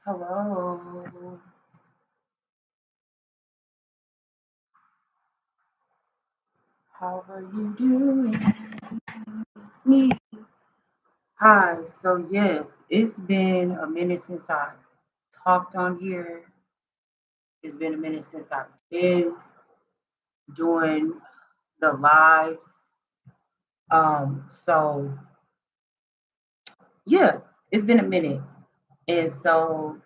Hello. How are you doing? It's me. Hi. So yes, it's been a minute since I talked on here. It's been a minute since I've been doing the lives. So yeah, it's been a minute. And so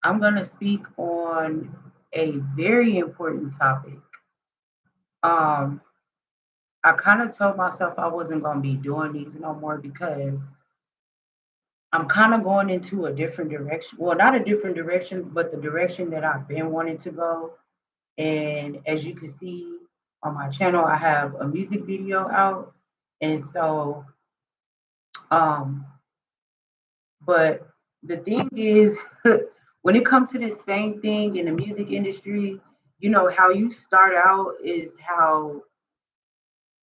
I'm gonna speak on a very important topic. Um, I kind of told myself I wasn't gonna be doing these no more because I'm kind of going into a different direction. Well, not a different direction, but the direction that I've been wanting to go. And as you can see on my channel, I have a music video out. And so, um, but the thing is, when it comes to this fame thing in the music industry, how you start out is how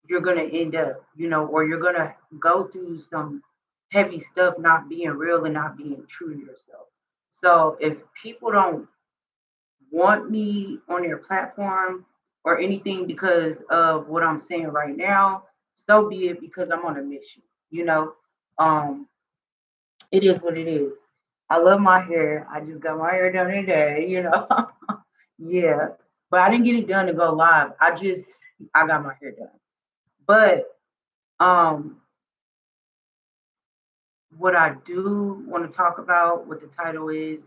you're going to end up, or you're going to go through some heavy stuff not being real and not being true to yourself. So if people don't want me on their platform or anything because of what I'm saying right now, so be it because I'm on a mission, you know. Um, it is what it is. I love my hair. I just got my hair done today. Yeah. But I didn't get it done to go live. I got my hair done. But um what I do want to talk about, what the title is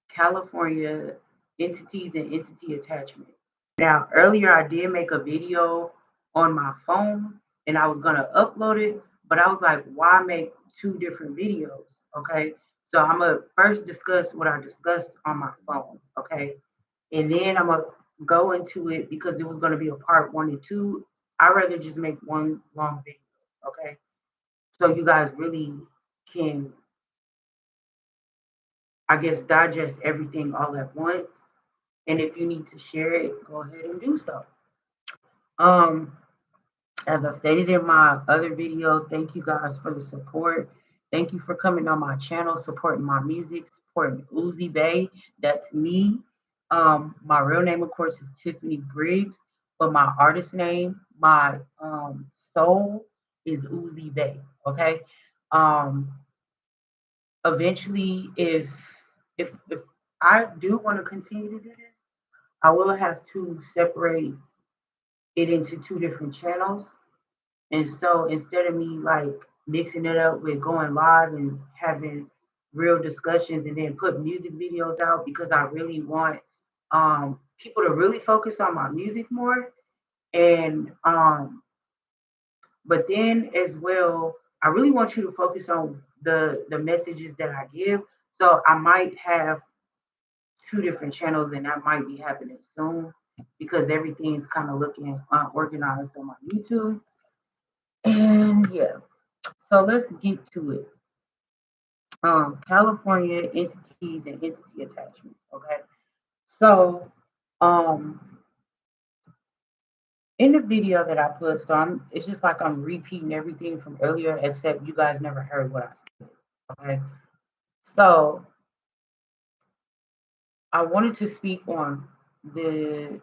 California entities and entity attachments. Now, earlier I did make a video on my phone and I was going to upload it, but I was like, why make two different videos? Okay. So I'm going to first discuss what I discussed on my phone. Okay. And then I'm going to go into it because it was going to be a part one and two. I'd rather just make one long video. Okay. So you guys really can, I guess, digest everything all at once. And if you need to share it, go ahead and do so. Um, as I stated in my other video, thank you guys for the support. Thank you for coming on my channel, supporting my music, supporting Uzi Bay. That's me. My real name, of course, is Tiffany Briggs, but my artist name, my soul is Uzi Bay. Okay. Um, Eventually, if I do want to continue to do this, I will have to separate it into two different channels. And so instead of me like mixing it up with going live and having real discussions and then put music videos out because I really want people to really focus on my music more. And but then as well, I really want you to focus on the messages that I give. So I might have two different channels and that might be happening soon because everything's kind of looking organized on my YouTube. And yeah, so let's get to it. California entities and entity attachments. Okay, so um, in the video that I put, it's just like I'm repeating everything from earlier, except you guys never heard what I said. Okay, so I wanted to speak on the.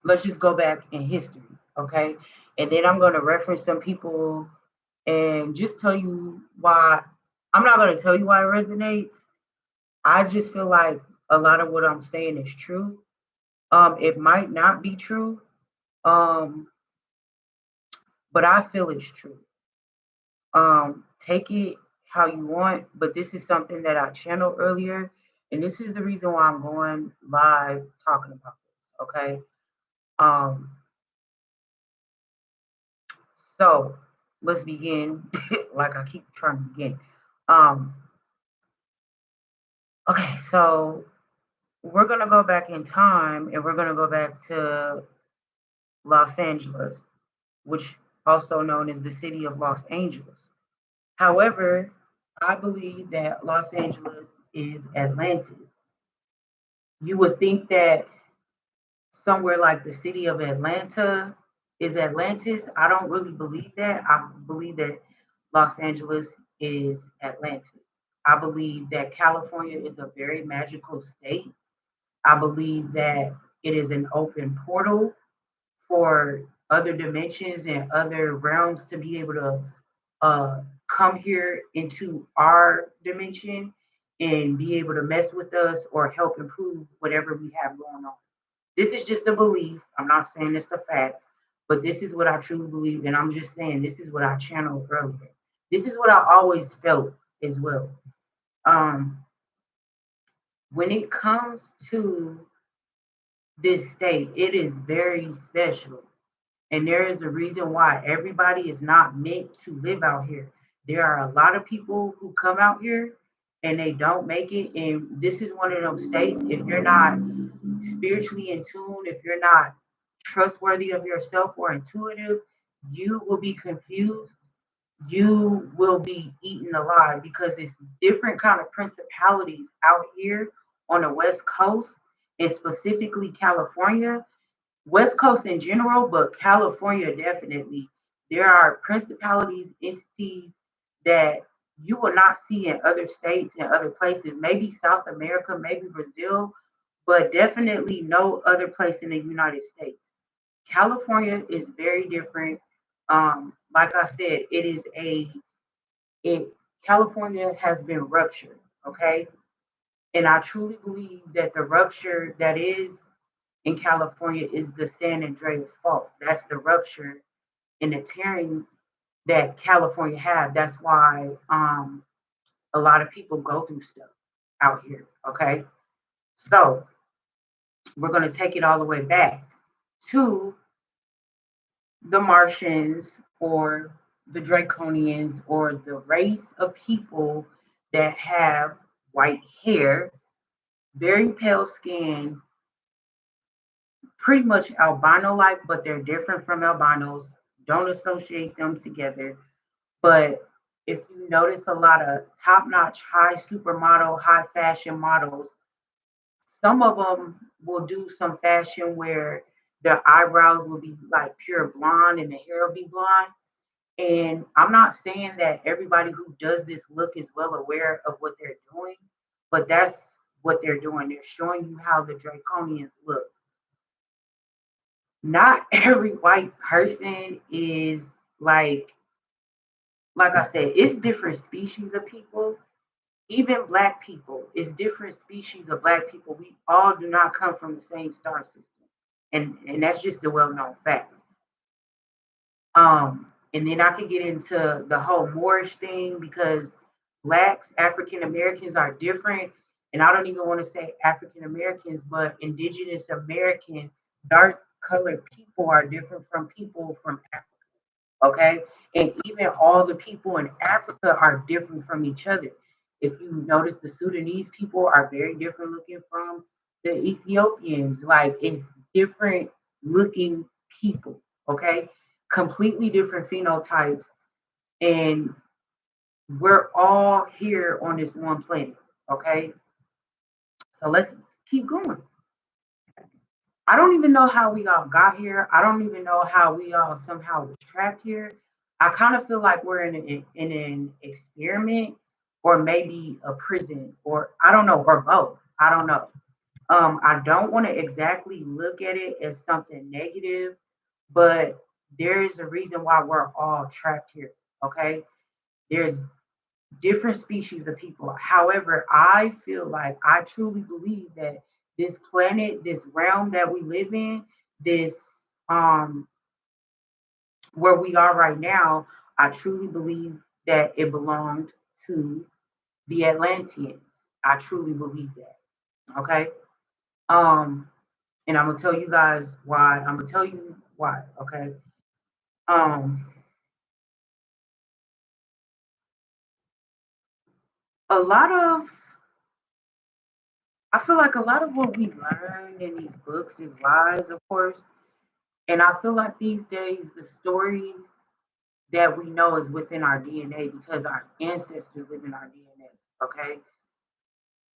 Let's just go back in history, okay, and then I'm going to reference some people and just tell you why. I'm not going to tell you why it resonates. I just feel like a lot of what I'm saying is true. It might not be true, um, but I feel it's true. Take it how you want, but this is something that I channeled earlier, and this is the reason why I'm going live talking about this. Okay. Um, so let's begin. Like I keep trying to begin. Um, okay, so we're gonna go back in time, and we're gonna go back to Los Angeles, which also known as the city of Los Angeles. However, I believe that Los Angeles is Atlantis. You would think that somewhere like the city of Atlanta is Atlantis. I don't really believe that. I believe that Los Angeles is Atlantis. I believe that California is a very magical state. I believe that it is an open portal for other dimensions and other realms to be able to uh, come here into our dimension and be able to mess with us or help improve whatever we have going on. This is just a belief. I'm not saying it's a fact, but this is what I truly believe. And I'm just saying this is what I channeled earlier. This is what I always felt as well. Um, when it comes to this state, it is very special. And there is a reason why everybody is not meant to live out here. There are a lot of people who come out here and they don't make it. And this is one of those states, if you're not spiritually in tune, if you're not trustworthy of yourself or intuitive, you will be confused. You will be eaten alive because it's different kind of principalities out here on the West Coast and specifically California. West Coast in general, but California definitely. There are principalities, entities that you will not see in other states and other places. Maybe South America, maybe Brazil, but definitely no other place in the United States. California is very different. Like I said, it is a it California has been ruptured, okay? And I truly believe that the rupture that is in California is the San Andreas fault. That's the rupture and the tearing that California had. That's why a lot of people go through stuff out here. Okay. So we're going to take it all the way back to the Martians or the Draconians or the race of people that have white hair, very pale skin, pretty much albino like, but they're different from albinos. Don't associate them together. But if you notice a lot of top notch, high supermodel, high fashion models, some of them will do some fashion where their eyebrows will be like pure blonde and the hair will be blonde. And I'm not saying that everybody who does this look is well aware of what they're doing, but that's what they're doing. They're showing you how the draconians look. Not every white person is like like I said, it's different species of people. Even black people, it's different species of black people. We all do not come from the same star system. And that's just a well-known fact. And then I can get into the whole Moorish thing because blacks, African Americans are different. And I don't even want to say African Americans, but indigenous American dark colored people are different from people from Africa. Okay. And even all the people in Africa are different from each other. If you notice, the Sudanese people are very different looking from the Ethiopians. Like it's different looking people. Okay. Completely different phenotypes. And we're all here on this one planet. Okay. So let's keep going. I don't even know how we all got here. I don't even know how we all somehow was trapped here. I kind of feel like we're in an experiment or maybe a prison or I don't know, or both. I don't know. I don't want to exactly look at it as something negative, but there is a reason why we're all trapped here. Okay. There's different species of people. However, I feel like I truly believe that this planet, this realm that we live in, this um where we are right now, I truly believe that it belonged to the Atlanteans. I truly believe that. Okay. Um, and I'm gonna tell you guys why. I'm gonna tell you why. Okay. Um, a lot of I feel like a lot of what we learned in these books is lies, of course. And I feel like these days, the stories that we know is within our DNA because our ancestors live in our DNA. Okay.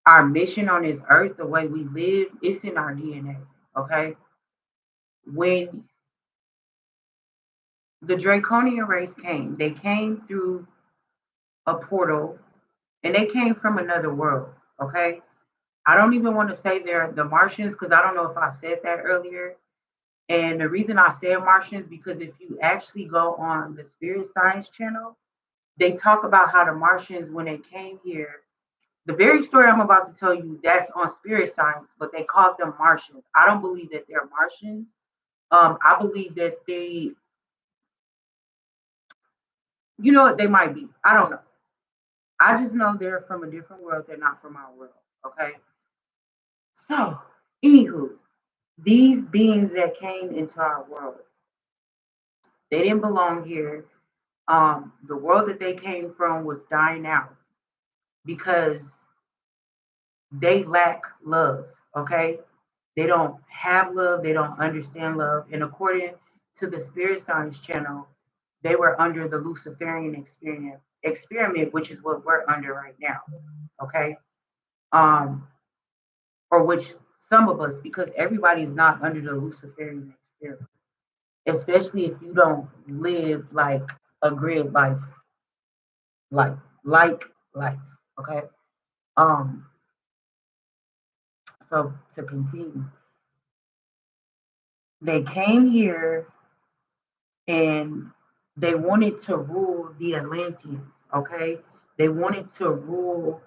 Our mission on this earth, the way we live, it's in our DNA. Okay. When the Draconian race came, they came through a portal and they came from another world. Okay, I don't even want to say they're the Martians because I don't know if I said that earlier. And the reason I said Martians because if you actually go on the Spirit Science channel, they talk about how the Martians, when they came here, the very story I'm about to tell you, that's on Spirit Science, but they called them Martians. I don't believe that they're Martians. I believe that they, you know what, they might be. I don't know. I just know they're from a different world. They're not from our world. Okay. So, anywho, these beings that came into our world, they didn't belong here. The world that they came from was dying out because they lack love. Okay. They don't have love. They don't understand love. And according to the Spirit Science channel, they were under the Luciferian experiment, which is what we're under right now. Okay. Um, or which some of us, because everybody's not under the Luciferian experiment, especially if you don't live like a grid life, like like life. Okay. Um, so to continue, they came here and they wanted to rule the Atlanteans. Okay. They wanted to rule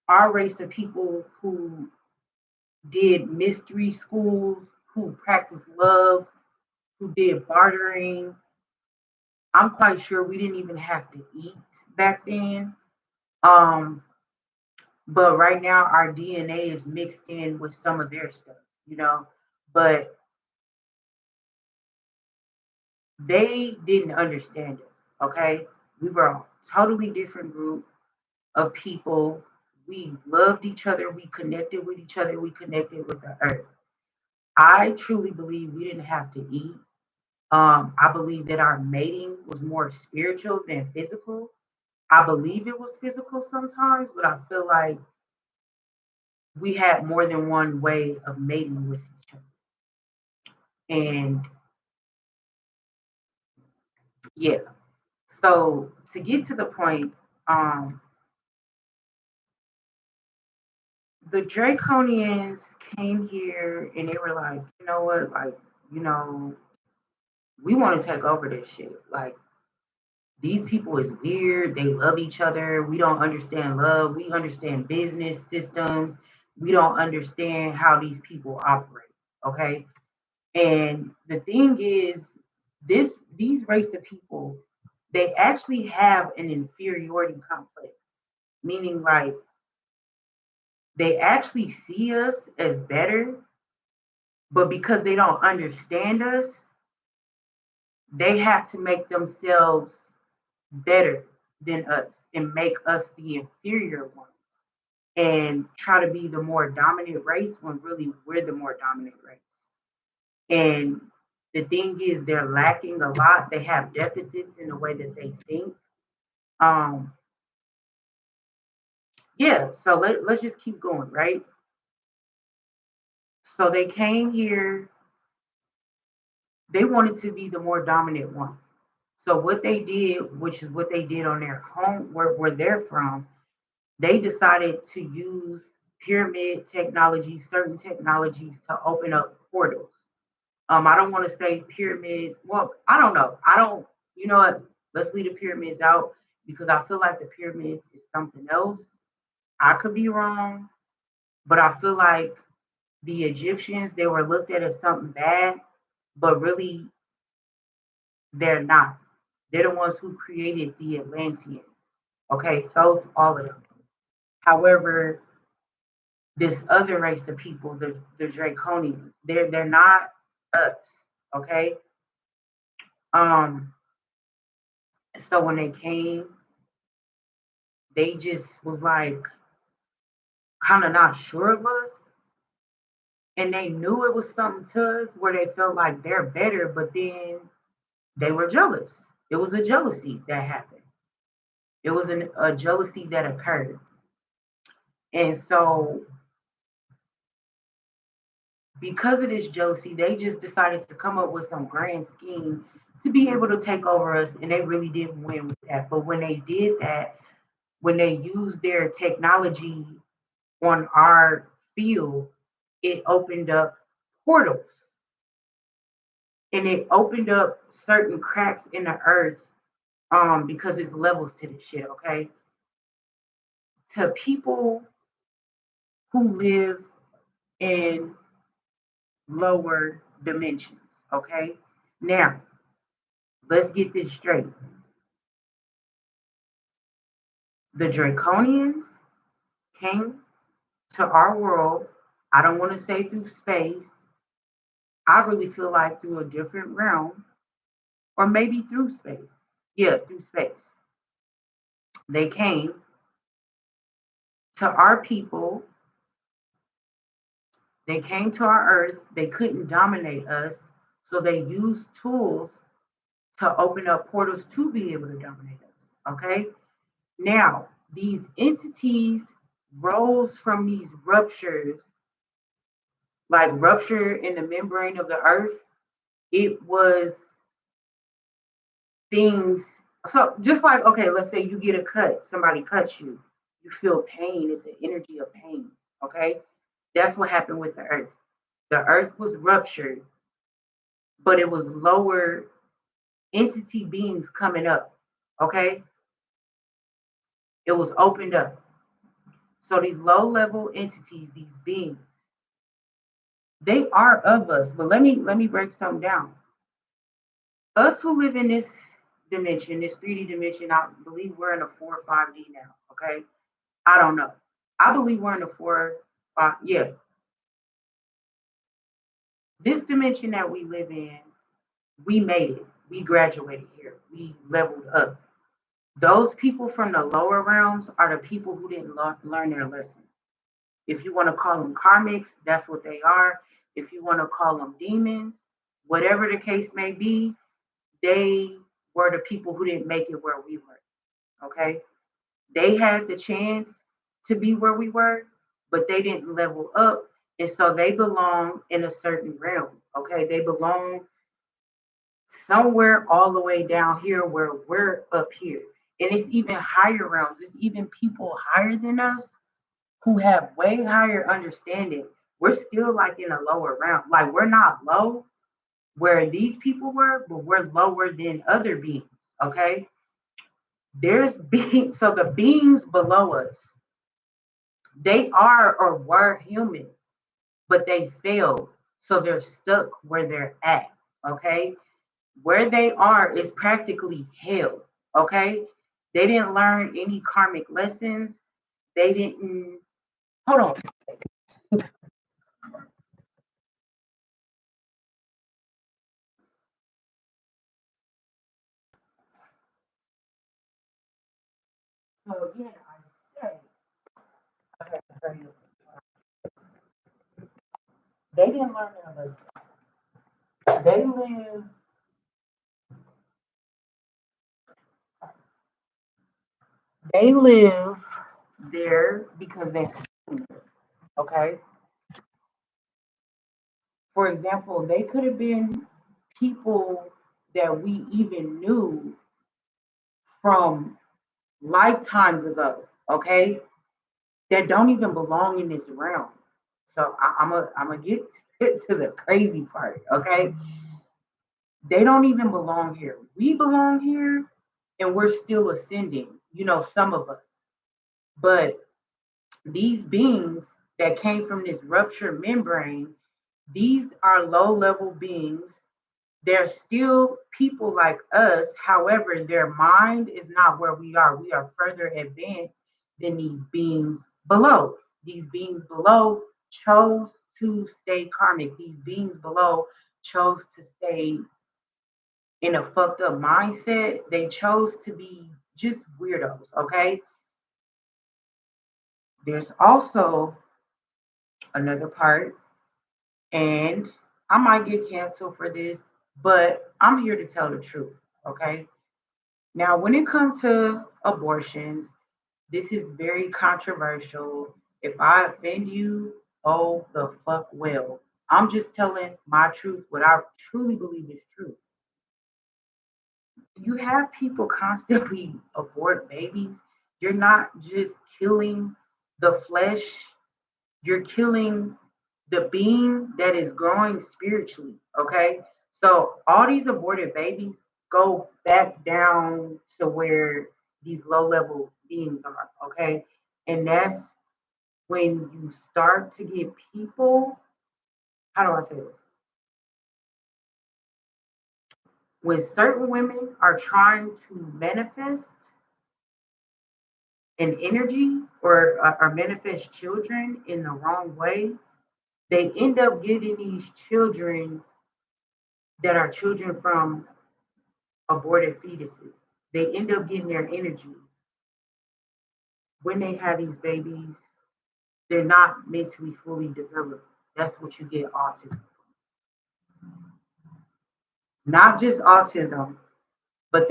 our race of people who did mystery schools, who practiced love, who did bartering. I'm quite sure we didn't even have to eat back then. Um, but right now our DNA is mixed in with some of their stuff, you know. But they didn't understand us, okay? We were a totally different group of people. We loved each other, we connected with each other, we connected with the earth. I truly believe we didn't have to eat. I believe that our mating was more spiritual than physical. I believe it was physical sometimes, but I feel like we had more than one way of mating with each other. And yeah, so to get to the point, um, the Draconians came here and they were like, you know what, like, you know, we want to take over this shit. Like, these people is weird. They love each other. We don't understand love. We understand business systems. We don't understand how these people operate. Okay. And the thing is, these race of people, they actually have an inferiority complex, meaning like they actually see us as better, but because they don't understand us, they have to make themselves better than us and make us the inferior ones and try to be the more dominant race when really we're the more dominant race. And the thing is, they're lacking a lot. They have deficits in the way that they think. Um, yeah, so let's just keep going, right? So they came here, they wanted to be the more dominant one. So what they did, which is what they did on their home, where they're from, they decided to use pyramid technology, certain technologies to open up portals. I don't want to say pyramids. Well, I don't know. I don't, you know what? Let's leave the pyramids out because I feel like the pyramids is something else. I could be wrong, but I feel like the Egyptians, they were looked at as something bad, but really they're not. They're the ones who created the Atlanteans. Okay, so all of them. However, this other race of people, the Draconians, they're not us. Okay. Um, so when they came, they just was like kind of not sure of us. And they knew it was something to us where they felt like they're better, but then they were jealous. It was a jealousy that happened. It was a jealousy that occurred. And so because of this jealousy, they just decided to come up with some grand scheme to be able to take over us. And they really didn't win with that. But when they did that, when they used their technology on our field, it opened up portals and it opened up certain cracks in the earth because it's levels to this shit, okay? To people who live in lower dimensions, okay? Now, let's get this straight. The Draconians came to our world. I don't want to say through space. I really feel like through a different realm, or maybe through space. Yeah, through space. They came to our people. They came to our earth. They couldn't dominate us. So they used tools to open up portals to be able to dominate us. Okay. Now, these entities rose from these ruptures, like rupture in the membrane of the earth. It was things. So just like, okay, let's say you get a cut, somebody cuts you, you feel pain. It's an energy of pain. Okay. That's what happened with the earth. The earth was ruptured, but it was lower entity beings coming up. Okay. It was opened up. So these low level entities, these beings, they are of us. But let me break something down. Us who live in this dimension, this 3D dimension, I believe we're in a 4 or 5D now. Okay. I don't know. I believe we're in a 4, 5. Yeah. This dimension that we live in, we made it. We graduated here. We leveled up. Those people from the lower realms are the people who didn't learn their lesson. If you want to call them karmics, that's what they are. If you want to call them demons, whatever the case may be, they were the people who didn't make it where we were. Okay. They had the chance to be where we were, but they didn't level up. And so they belong in a certain realm. Okay. They belong somewhere all the way down here where we're up here. And it's even higher realms. It's even people higher than us who have way higher understanding. We're still like in a lower realm. Like we're not low where these people were, but we're lower than other beings. Okay. There's beings, so the beings below us, they are or were humans, but they failed. So they're stuck where they're at. Okay. Where they are is practically hell. Okay. They didn't learn any karmic lessons. They didn't, hold on. So again, I say, okay, they didn't learn their lesson. They live, they live there because they're okay. For example, they could have been people that we even knew from lifetimes ago, okay, that don't even belong in this realm. So I'm gonna get to the crazy part, okay? They don't even belong here. We belong here, and we're still ascending. You know, some of us, but these beings that came from this ruptured membrane, these are low level beings. They're still people like us. However, their mind is not where we are. We are further advanced than these beings below. These beings below chose to stay karmic. These beings below chose to stay in a fucked up mindset. They chose to be just weirdos, okay? There's also another part, and I might get canceled for this, but I'm here to tell the truth, okay? Now, when it comes to abortions, this is very controversial. If I offend you, oh the fuck well. I'm just telling my truth, what I truly believe is true. You have people constantly abort babies. You're not just killing the flesh, you're killing the being that is growing spiritually. Okay. So all these aborted babies go back down to where these low level beings are. Okay. And that's when you start to get people, how do I say this? When certain women are trying to manifest an energy or manifest children in the wrong way, they end up getting these children that are children from aborted fetuses. They end up getting their energy. When they have these babies, they're not mentally fully developed. That's what you get autism. Not just autism, but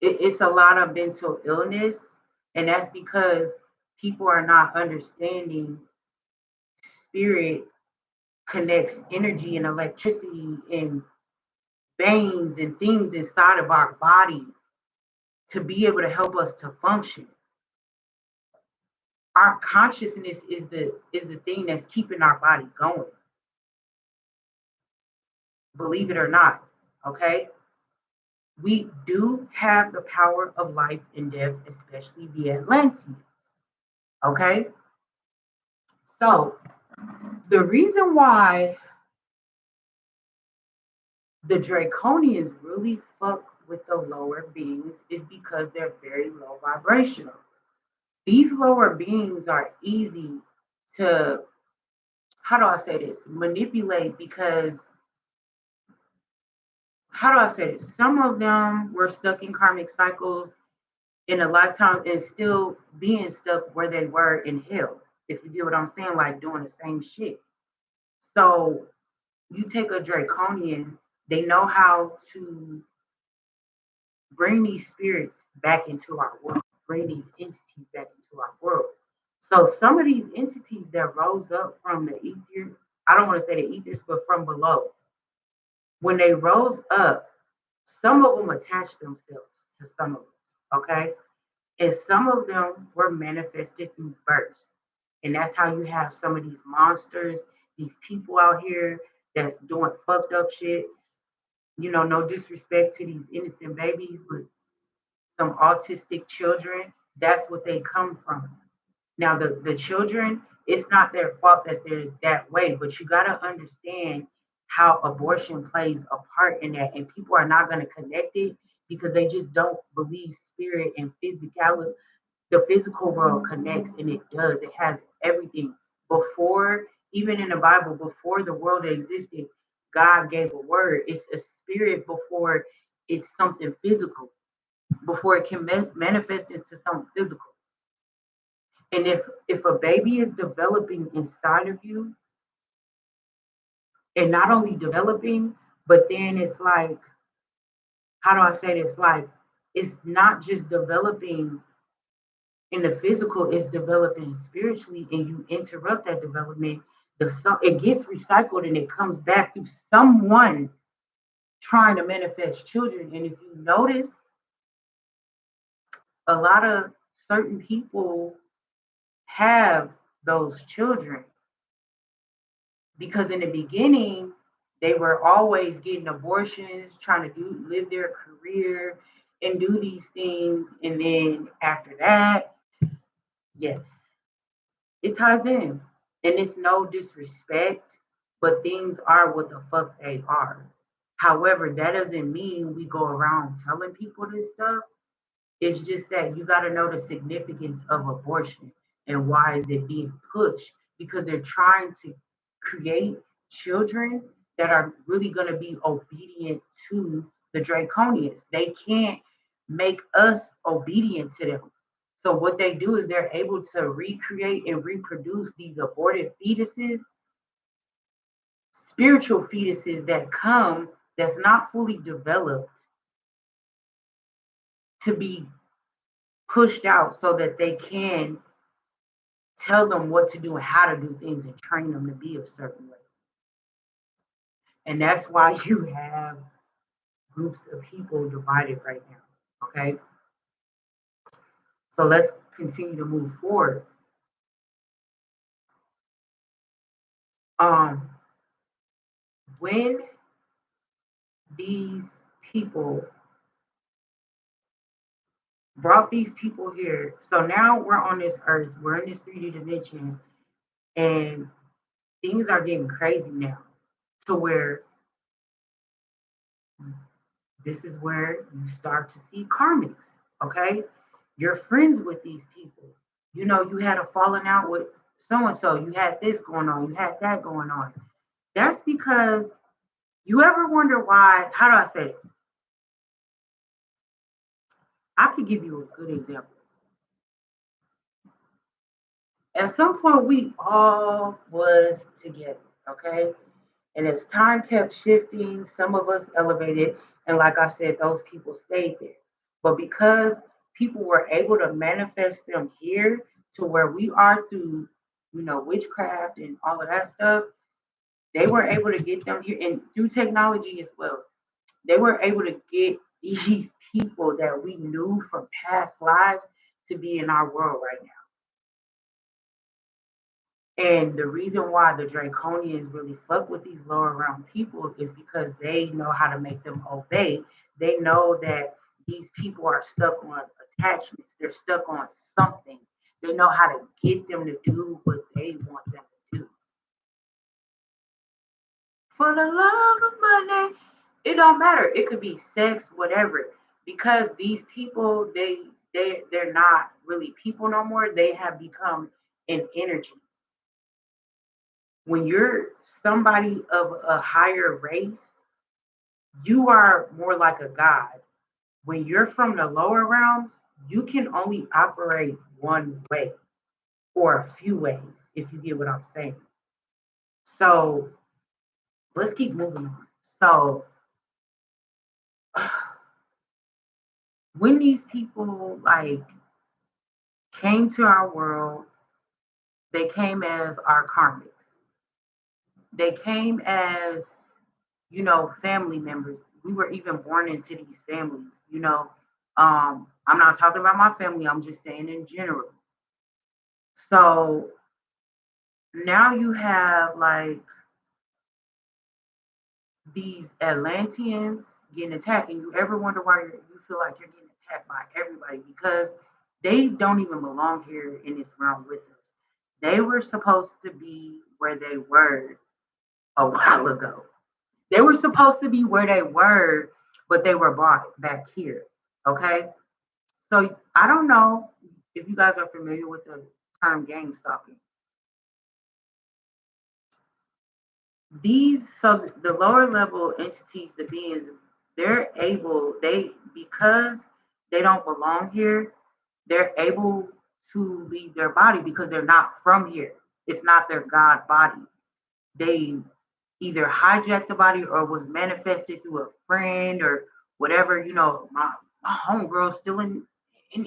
it's a lot of mental illness, and that's because people are not understanding spirit connects energy and electricity and veins and things inside of our body to be able to help us to function. Our consciousness is the thing that's keeping our body going. Believe it or not, okay? We do have the power of life and death, especially the Atlanteans, okay? So the reason why the Draconians really fuck with the lower beings is because they're very low vibrational. These lower beings are easy to, how do I say this, manipulate because, how do I say this? Some of them were stuck in karmic cycles in a lifetime and still being stuck where they were in hell. If you get what I'm saying, like doing the same shit. So you take a draconian, they know how to bring these spirits back into our world, bring these entities back into our world. So some of these entities that rose up from the ether, I don't want to say the ethers, but from below, when they rose up, some of them attached themselves to some of us, okay? And some of them were manifested through births. And that's how you have some of these monsters, these people out here that's doing fucked up shit. You know, no disrespect to these innocent babies, but some autistic children, that's what they come from. Now, the children, it's not their fault that they're that way, but you got to understand how abortion plays a part in that. And people are not going to connect it because they just don't believe spirit and physicality. The physical world connects, and it does. It has everything. Before, even in the Bible, before the world existed, God gave a word. It's a spirit before it's something physical, before it can manifest into something physical. And if a baby is developing inside of you, and not only developing, but then it's like, how do I say this? Like, it's not just developing in the physical, it's developing spiritually, and you interrupt that development. It gets recycled and it comes back through someone trying to manifest children. And if you notice, a lot of certain people have those children because in the beginning they were always getting abortions, trying to live their career and do these things, and then after that, yes, it ties in. And it's no disrespect, but things are what the fuck they are. However, that doesn't mean we go around telling people this stuff. It's just that you got to know the significance of abortion and why is it being pushed, because they're trying to create children that are really going to be obedient to the draconians. They can't make us obedient to them. So what they do is they're able to recreate and reproduce these aborted fetuses, spiritual fetuses that come that's not fully developed to be pushed out so that they can tell them what to do and how to do things and train them to be a certain way. And that's why you have groups of people divided right now. Okay. So let's continue to move forward. Um, when these people brought these people here, so now we're on this earth, we're in this 3D dimension, and things are getting crazy now to where this is where you start to see karmics. Okay, you're friends with these people. You know, you had a falling out with so and so, you had this going on, you had that going on. That's because you ever wonder why? How do I say this? I could give you a good example. At some point, we all was together, okay? And as time kept shifting, some of us elevated, and like I said, those people stayed there. But because people were able to manifest them here to where we are through, witchcraft and all of that stuff, they were able to get them here and through technology as well. They were able to get these people that we knew from past lives to be in our world right now. And the reason why the Draconians really fuck with these lower realm people is because they know how to make them obey. They know that these people are stuck on attachments. They're stuck on something. They know how to get them to do what they want them to do. For the love of money, it don't matter. It could be sex, whatever. Because these people, they're not really people no more. They have become an energy. When you're somebody of a higher race, you are more like a god. When you're from the lower realms, you can only operate one way or a few ways, if you get what I'm saying. So let's keep moving on. So when these people like came to our world, they came as our karmics. They came as, family members. We were even born into these families. I'm not talking about my family, I'm just saying in general. So now you have like these Atlanteans getting attacked, and you ever wonder why you feel like you're getting attacked by everybody? Because they don't even belong here in this realm with us. They were supposed to be where they were a while ago. They were supposed to be where they were, but they were brought back here. Okay. So I don't know if you guys are familiar with the term gang stalking. So the lower level entities, the beings, because they don't belong here, they're able to leave their body because they're not from here. It's not their God body. They either hijacked the body or was manifested through a friend or whatever. My homegirl's still in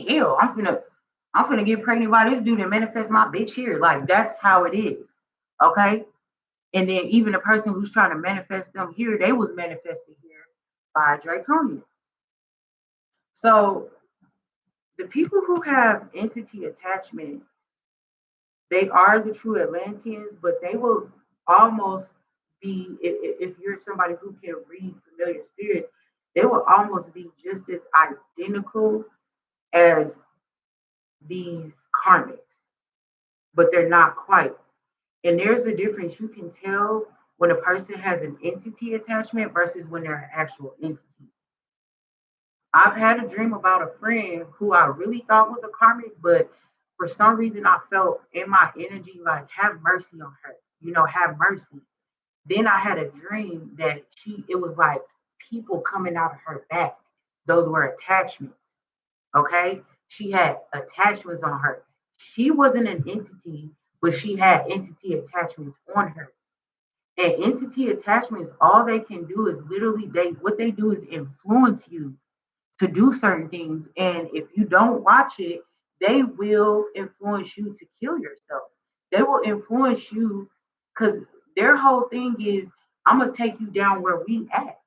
hell. I'm finna get pregnant by this dude and manifest my bitch here. Like that's how it is. Okay. And then even the person who's trying to manifest them here, they was manifested here by Draconia. So the people who have entity attachments, they are the true Atlanteans, but they will almost be, if you're somebody who can read familiar spirits, they will almost be just as identical as these karmics, but they're not quite. And there's a difference. You can tell when a person has an entity attachment versus when they're an actual entity. I've had a dream about a friend who I really thought was a karmic, but for some reason I felt in my energy like, have mercy on her, have mercy. Then I had a dream that it was like people coming out of her back. Those were attachments. Okay. She had attachments on her. She wasn't an entity, but she had entity attachments on her. And entity attachments, all they can do is literally what they do is influence you to do certain things. And if you don't watch it, they will influence you to kill yourself. They will influence you because their whole thing is, I'm gonna take you down where we at.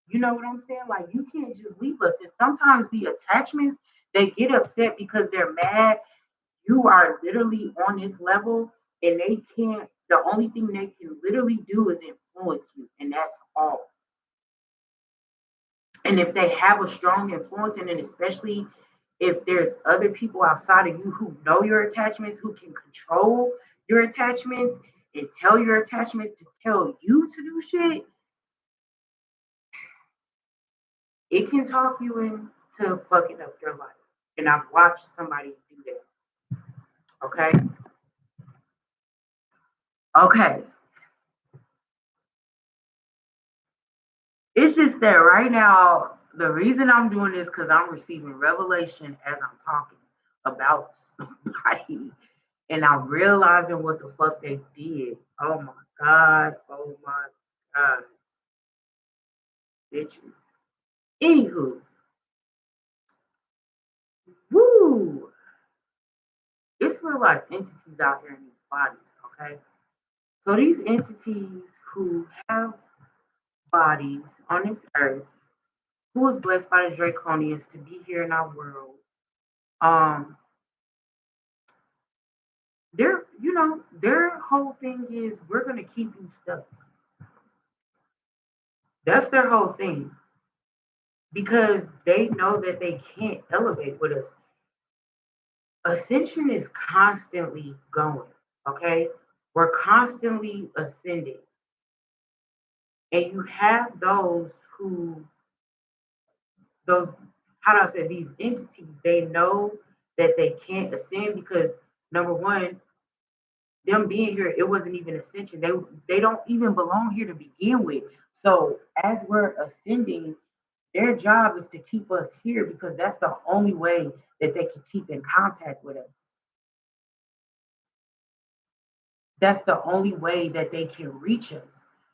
You know what I'm saying? Like you can't just leave us. And sometimes the attachments, they get upset because they're mad. You are literally on this level and they can't, the only thing they can literally do is influence you. And that's all. And if they have a strong influence, and then especially if there's other people outside of you who know your attachments, who can control your attachments and tell your attachments to tell you to do shit, it can talk you into fucking up your life. And I've watched somebody do that. Okay. Okay. It's just that right now, the reason I'm doing this because I'm receiving revelation as I'm talking about somebody, and I'm realizing what the fuck they did. Oh my god. Oh my god. Bitches. Anywho, woo. It's real life entities out here in these bodies, okay? So these entities who have bodies on this earth, who was blessed by the Draconians to be here in our world, um, their whole thing is we're gonna keep you stuck. That's their whole thing. Because they know that they can't elevate with us. Ascension is constantly going, okay? We're constantly ascending. And you have those, how do I say, these entities, they know that they can't ascend because number one, them being here, it wasn't even ascension. They don't even belong here to begin with. So as we're ascending, their job is to keep us here because that's the only way that they can keep in contact with us. That's the only way that they can reach us.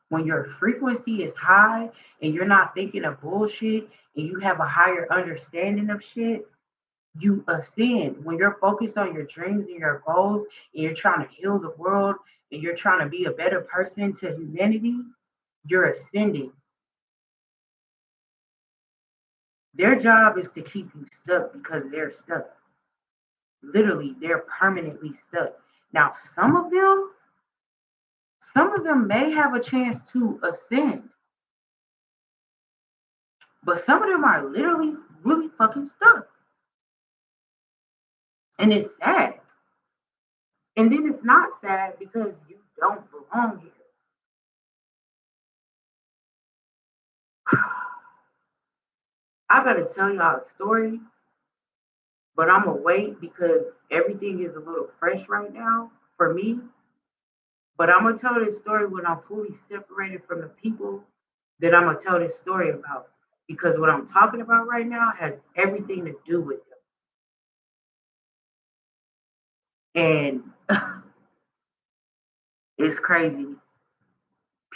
When your frequency is high and you're not thinking of bullshit and you have a higher understanding of shit, you ascend. When you're focused on your dreams and your goals and you're trying to heal the world and you're trying to be a better person to humanity, you're ascending. Their job is to keep you stuck because they're stuck. Literally, they're permanently stuck. Now, some of them may have a chance to ascend, but some of them are literally really fucking stuck. And it's sad. And then it's not sad because you don't belong here. I gotta tell y'all a story, but I'm gonna wait because everything is a little fresh right now for me. But I'm gonna tell this story when I'm fully separated from the people that I'm gonna tell this story about. Because what I'm talking about right now has everything to do with them. And it's crazy.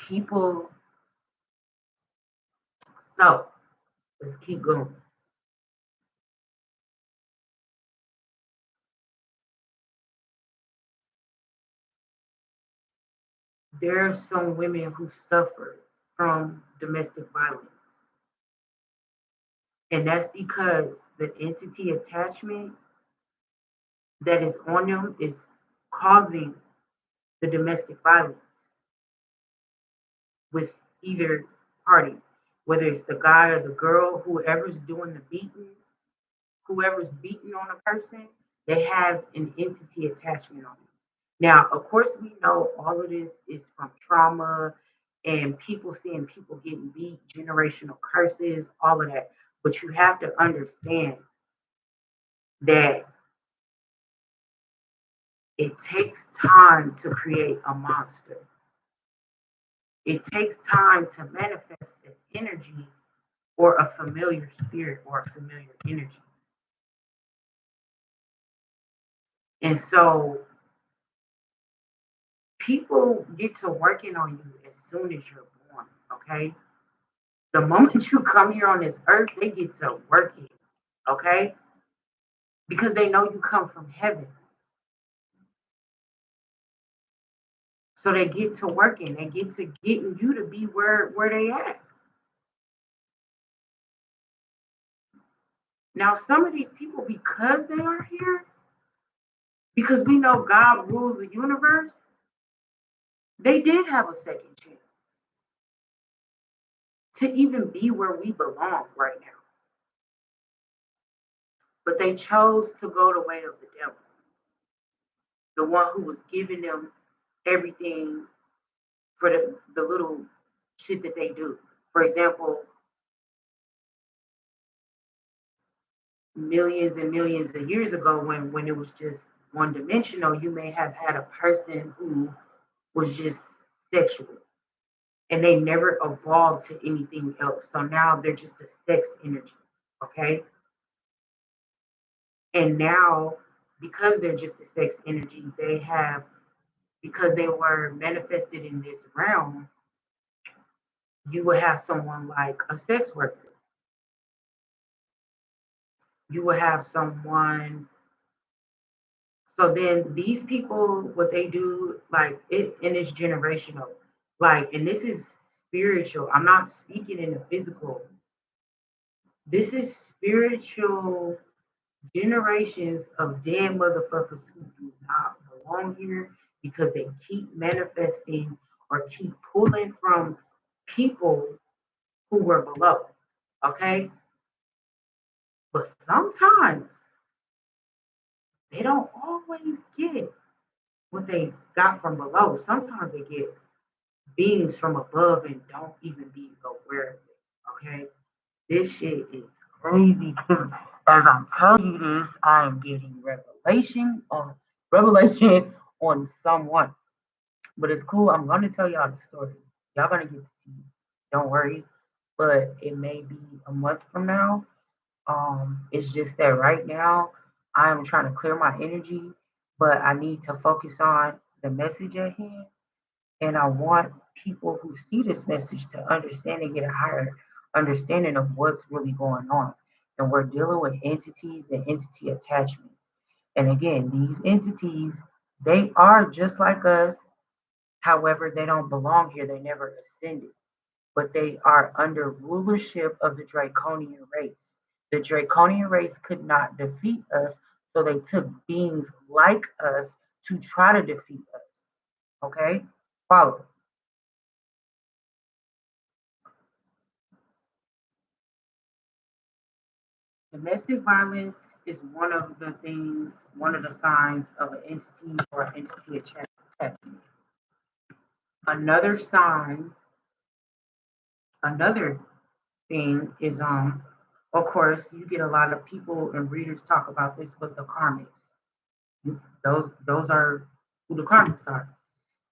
People, so let's keep going. There are some women who suffer from domestic violence. And that's because the entity attachment that is on them is causing the domestic violence with either party, whether it's the guy or the girl, whoever's doing the beating, whoever's beating on a person, they have an entity attachment on them. Now, of course, we know all of this is from trauma and people seeing people getting beat, generational curses, all of that. But you have to understand that it takes time to create a monster. It takes time to manifest an energy or a familiar spirit or a familiar energy. And so people get to working on you as soon as you're born, okay? The moment you come here on this earth, they get to working, okay? Because they know you come from heaven. So they get to working, they get to getting you to be where they at. Now, some of these people, because they are here, because we know God rules the universe, they did have a second chance to even be where we belong right now. But they chose to go the way of the devil, the one who was giving them everything for the little shit that they do. For example, millions and millions of years ago, when it was just one dimensional, you may have had a person who was just sexual and they never evolved to anything else. So now they're just a sex energy. Okay. And now, because they're just a sex energy, they have, because they were manifested in this realm, you will have someone like a sex worker. You will have someone. So then these people, what they do, like it, and it's generational. Like, and this is spiritual. I'm not speaking in the physical. This is spiritual generations of dead motherfuckers who do not belong here because they keep manifesting or keep pulling from people who were below. Okay? But sometimes they don't always get what they got from below. Sometimes they get beings from above and don't even be aware of it. Okay? This shit is crazy because as I'm telling you this, I am getting revelation on someone. But it's cool. I'm gonna tell y'all the story. Y'all gonna get to see. Don't worry. But it may be a month from now. It's just that right now I am trying to clear my energy, but I need to focus on the message at hand. And I want people who see this message to understand and get a higher understanding of what's really going on. And we're dealing with entities and entity attachments. And again, these entities, they are just like us. However, they don't belong here. They never ascended, but they are under rulership of the Draconian race. The Draconian race could not defeat us, so they took beings like us to try to defeat us. Okay? Follow. Domestic violence is one of the things, one of the signs of an entity or entity attachment. Another sign, another thing is of course you get a lot of people and readers talk about this, but the karmics. Those are who the karmics are.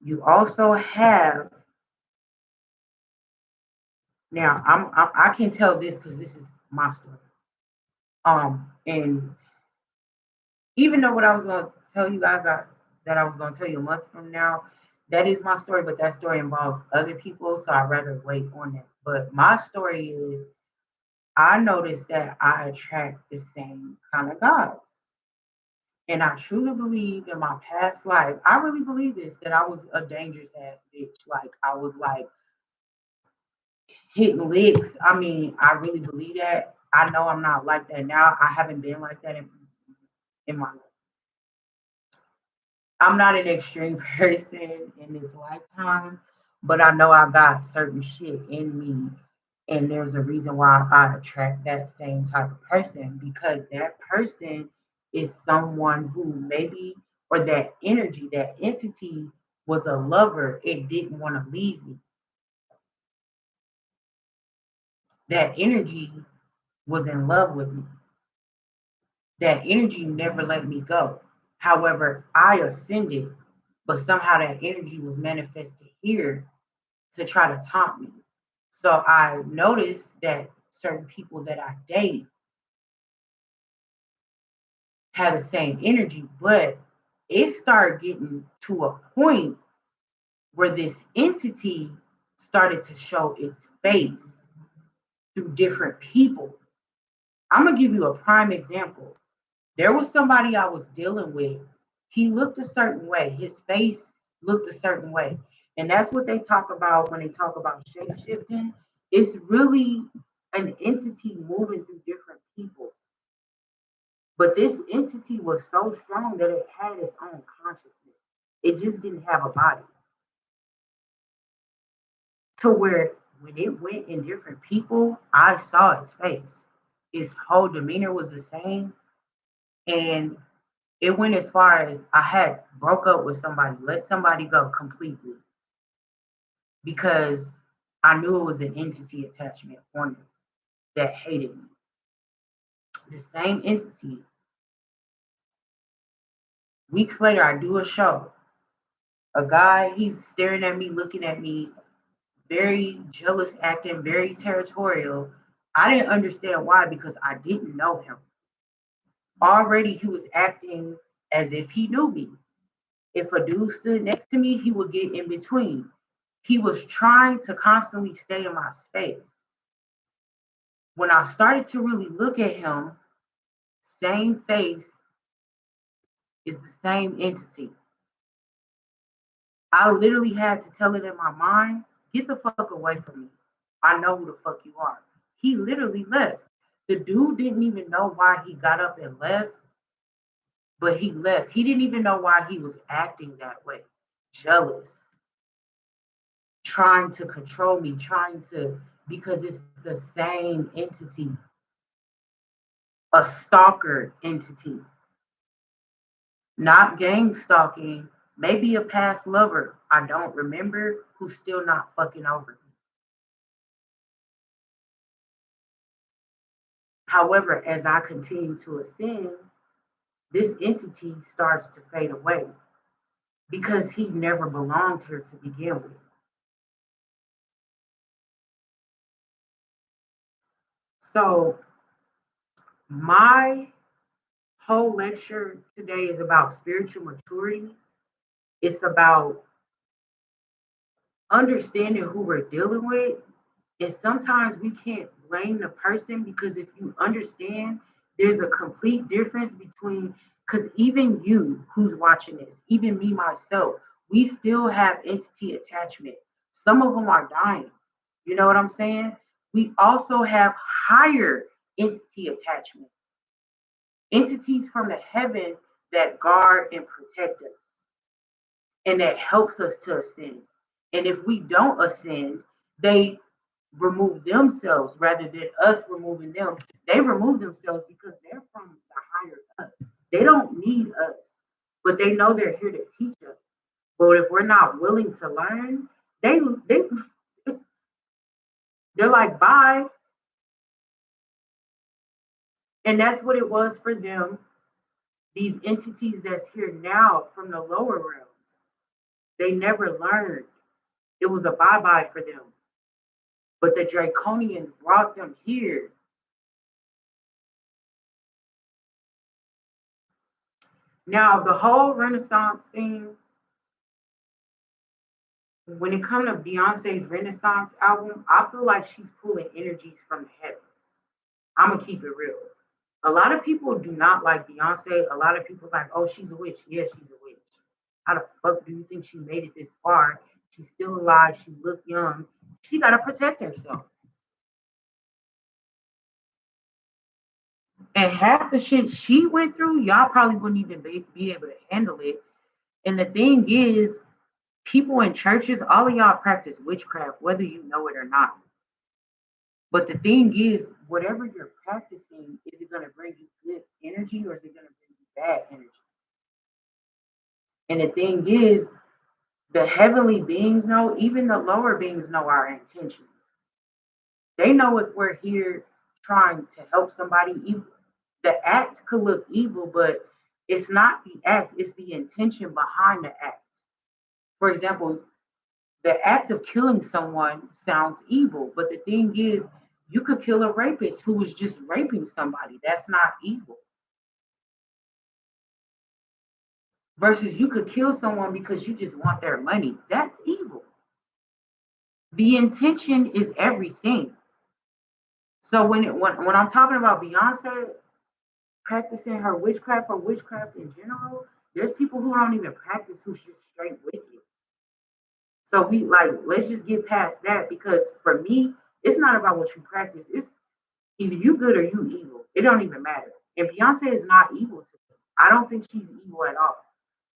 You also have, now I can tell this because this is my story. And even though what I was gonna tell you guys that I was gonna tell you a month from now, that is my story, but that story involves other people, so I'd rather wait on that. But my story is I noticed that I attract the same kind of guys. And I truly believe in my past life, I really believe this, that I was a dangerous ass bitch. Like I was like hitting licks. I mean, I really believe that. I know I'm not like that now. I haven't been like that in my life. I'm not an extreme person in this lifetime, but I know I got certain shit in me. And there's a reason why I attract that same type of person because that person is someone who maybe, or that energy, that entity was a lover. It didn't want to leave me. That energy was in love with me. That energy never let me go. However, I ascended, but somehow that energy was manifested here to try to taunt me. So I noticed that certain people that I date have the same energy, but it started getting to a point where this entity started to show its face through different people. I'm gonna give you a prime example. There was somebody I was dealing with. He looked a certain way. His face looked a certain way. And that's what they talk about when they talk about shape shifting. It's really an entity moving through different people. But this entity was so strong that it had its own consciousness. It just didn't have a body. To where when it went in different people, I saw its face. Its whole demeanor was the same. And it went as far as I had broke up with somebody, let somebody go completely because I knew it was an entity attachment on me that hated me. The same entity. Weeks later, I do a show. A guy, he's staring at me, looking at me, very jealous acting, very territorial. I didn't understand why because I didn't know him. Already he was acting as if he knew me. If a dude stood next to me, he would get in between. He was trying to constantly stay in my space. When I started to really look at him, same face is the same entity. I literally had to tell it in my mind, get the fuck away from me. I know who the fuck you are. He literally left. The dude didn't even know why he got up and left, but he left. He didn't even know why he was acting that way. Jealous, trying to control me, because it's the same entity, a stalker entity, not gang stalking, maybe a past lover, I don't remember, who's still not fucking over me. However, as I continue to ascend, this entity starts to fade away because he never belonged here to begin with. So, my whole lecture today is about spiritual maturity. It's about understanding who we're dealing with. And sometimes we can't blame the person because if you understand, there's a complete difference between, because even you who's watching this, even me myself, we still have entity attachments. Some of them are dying. You know what I'm saying? We also have higher entity attachments, entities from the heaven that guard and protect us and that helps us to ascend. And if we don't ascend, they remove themselves rather than us removing them. They remove themselves because they're from the higher up. They don't need us, but they know they're here to teach us. But if we're not willing to learn, they they're like bye. And that's what it was for them. These entities that's here now from the lower realms, they never learned. It was a bye bye for them. But the Draconians brought them here. Now, the whole Renaissance thing, when it comes to Beyonce's Renaissance album, I feel like she's pulling energies from the heavens. I'm gonna keep it real. A lot of people do not like Beyonce. A lot of people's like, oh, she's a witch. Yes, she's a witch. How the fuck do you think she made it this far? She's still alive. She looked young. She gotta protect herself. And half the shit she went through, y'all probably wouldn't even be able to handle it. And the thing is, people in churches, all of y'all practice witchcraft, whether you know it or not. But the thing is, whatever you're practicing, is it going to bring you good energy or is it going to bring you bad energy? And the thing is, the heavenly beings know, even the lower beings know our intentions. They know if we're here trying to help somebody. The act could look evil, but it's not the act, it's the intention behind the act. For example, the act of killing someone sounds evil, but the thing is, you could kill a rapist who was just raping somebody. That's not evil. Versus you could kill someone because you just want their money. That's evil. The intention is everything. So when I'm talking about Beyonce practicing her witchcraft or witchcraft in general, there's people who don't even practice who's just straight wicked. So we like, let's just get past that because for me, it's not about what you practice. It's either you good or you evil. It don't even matter. And Beyonce is not evil to me. I don't think she's evil at all.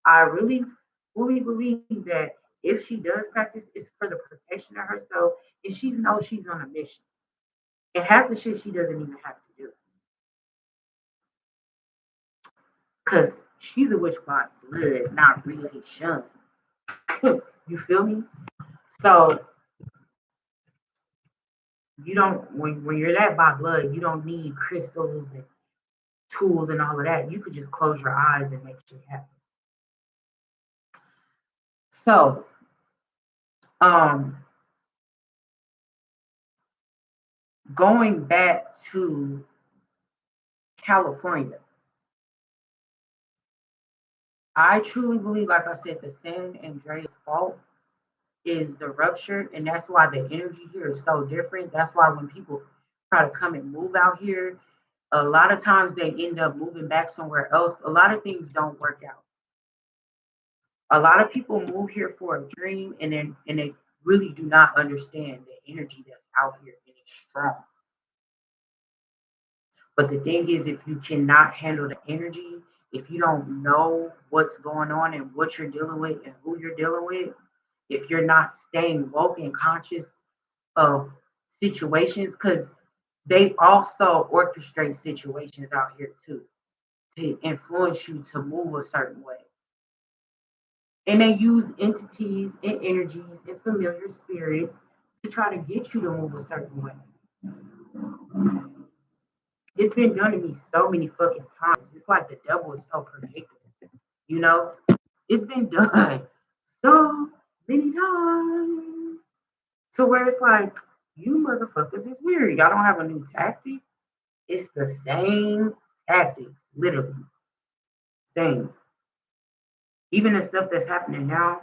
I really fully believe that if she does practice, it's for the protection of herself, and she knows she's on a mission. And half the shit she doesn't even have to do, because she's a witch by blood, not relation. You feel me? So you don't when you're that by blood, you don't need crystals and tools and all of that. You could just close your eyes and make shit happen. So, um, going back to California, I truly believe, like I said, the San Andreas fault is the rupture, and that's why the energy here is so different. That's why when people try to come and move out here, a lot of times they end up moving back somewhere else. A lot of things don't work out. A lot of people move here for a dream, and they really do not understand the energy that's out here, and it's strong. But the thing is, if you cannot handle the energy, if you don't know what's going on and what you're dealing with and who you're dealing with, if you're not staying woke and conscious of situations, because they also orchestrate situations out here too to influence you to move a certain way. And they use entities and energies and familiar spirits to try to get you to move a certain way. It's been done to me so many fucking times. It's like the devil is so predictable, you know? It's been done so many times to where it's like, you motherfuckers is weird. Y'all don't have a new tactic. It's the same tactics, literally. Same. Even the stuff that's happening now,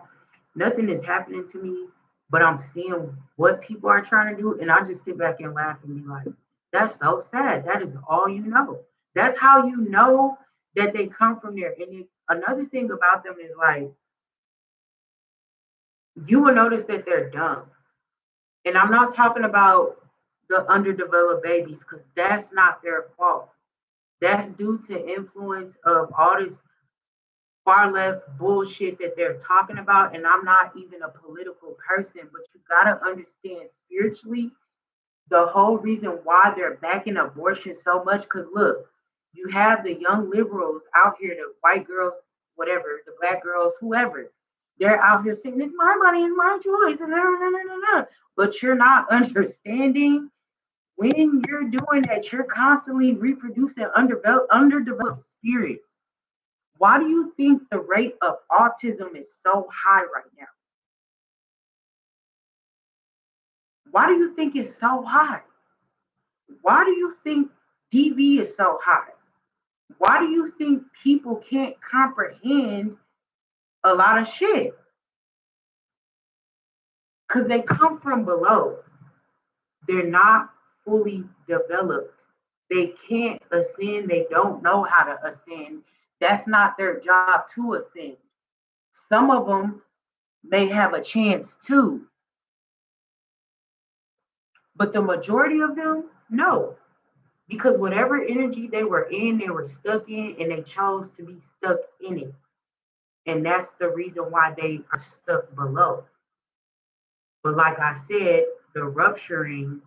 nothing is happening to me, but I'm seeing what people are trying to do, and I just sit back and laugh and be like, that's so sad. That is all you know. That's how you know that they come from there. And another thing about them is like, you will notice that they're dumb. And I'm not talking about the underdeveloped babies because that's not their fault. That's due to influence of all this far left bullshit that they're talking about. And I'm not even a political person, but you gotta understand spiritually the whole reason why they're backing abortion so much. Because look, you have the young liberals out here, the white girls, whatever, the black girls, whoever. They're out here saying, "It's my body, it's my choice," and but you're not understanding when you're doing that. You're constantly reproducing underdeveloped spirits. Why do you think the rate of autism is so high right now? Why do you think it's so high? Why do you think DV is so high? Why do you think people can't comprehend a lot of shit? Because they come from below. They're not fully developed. They can't ascend. They don't know how to ascend. That's not their job to ascend. Some of them may have a chance too, but the majority of them, no. Because whatever energy they were in, they were stuck in, and they chose to be stuck in it. And that's the reason why they are stuck below. But like I said, the rupturing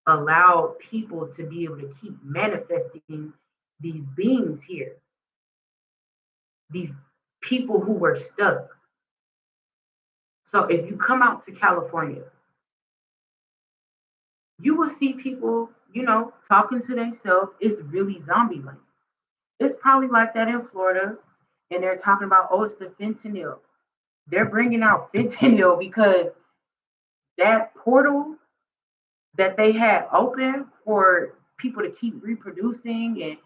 allowed people to be able to keep manifesting these beings here, these people who were stuck. So if you come out to California, you will see people, talking to themselves. It's really zombie like. It's probably like that in Florida, and they're talking about, oh, it's the fentanyl. They're bringing out fentanyl because that portal that they had open for people to keep reproducing and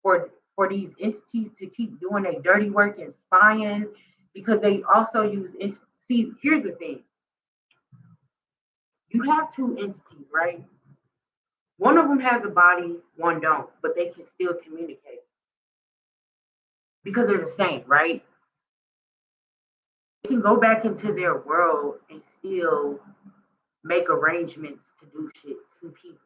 for these entities to keep doing their dirty work and spying, because they also use see, here's the thing. You have two entities, right? One of them has a body, one don't, but they can still communicate because they're the same, right? They can go back into their world and still make arrangements to do shit to people.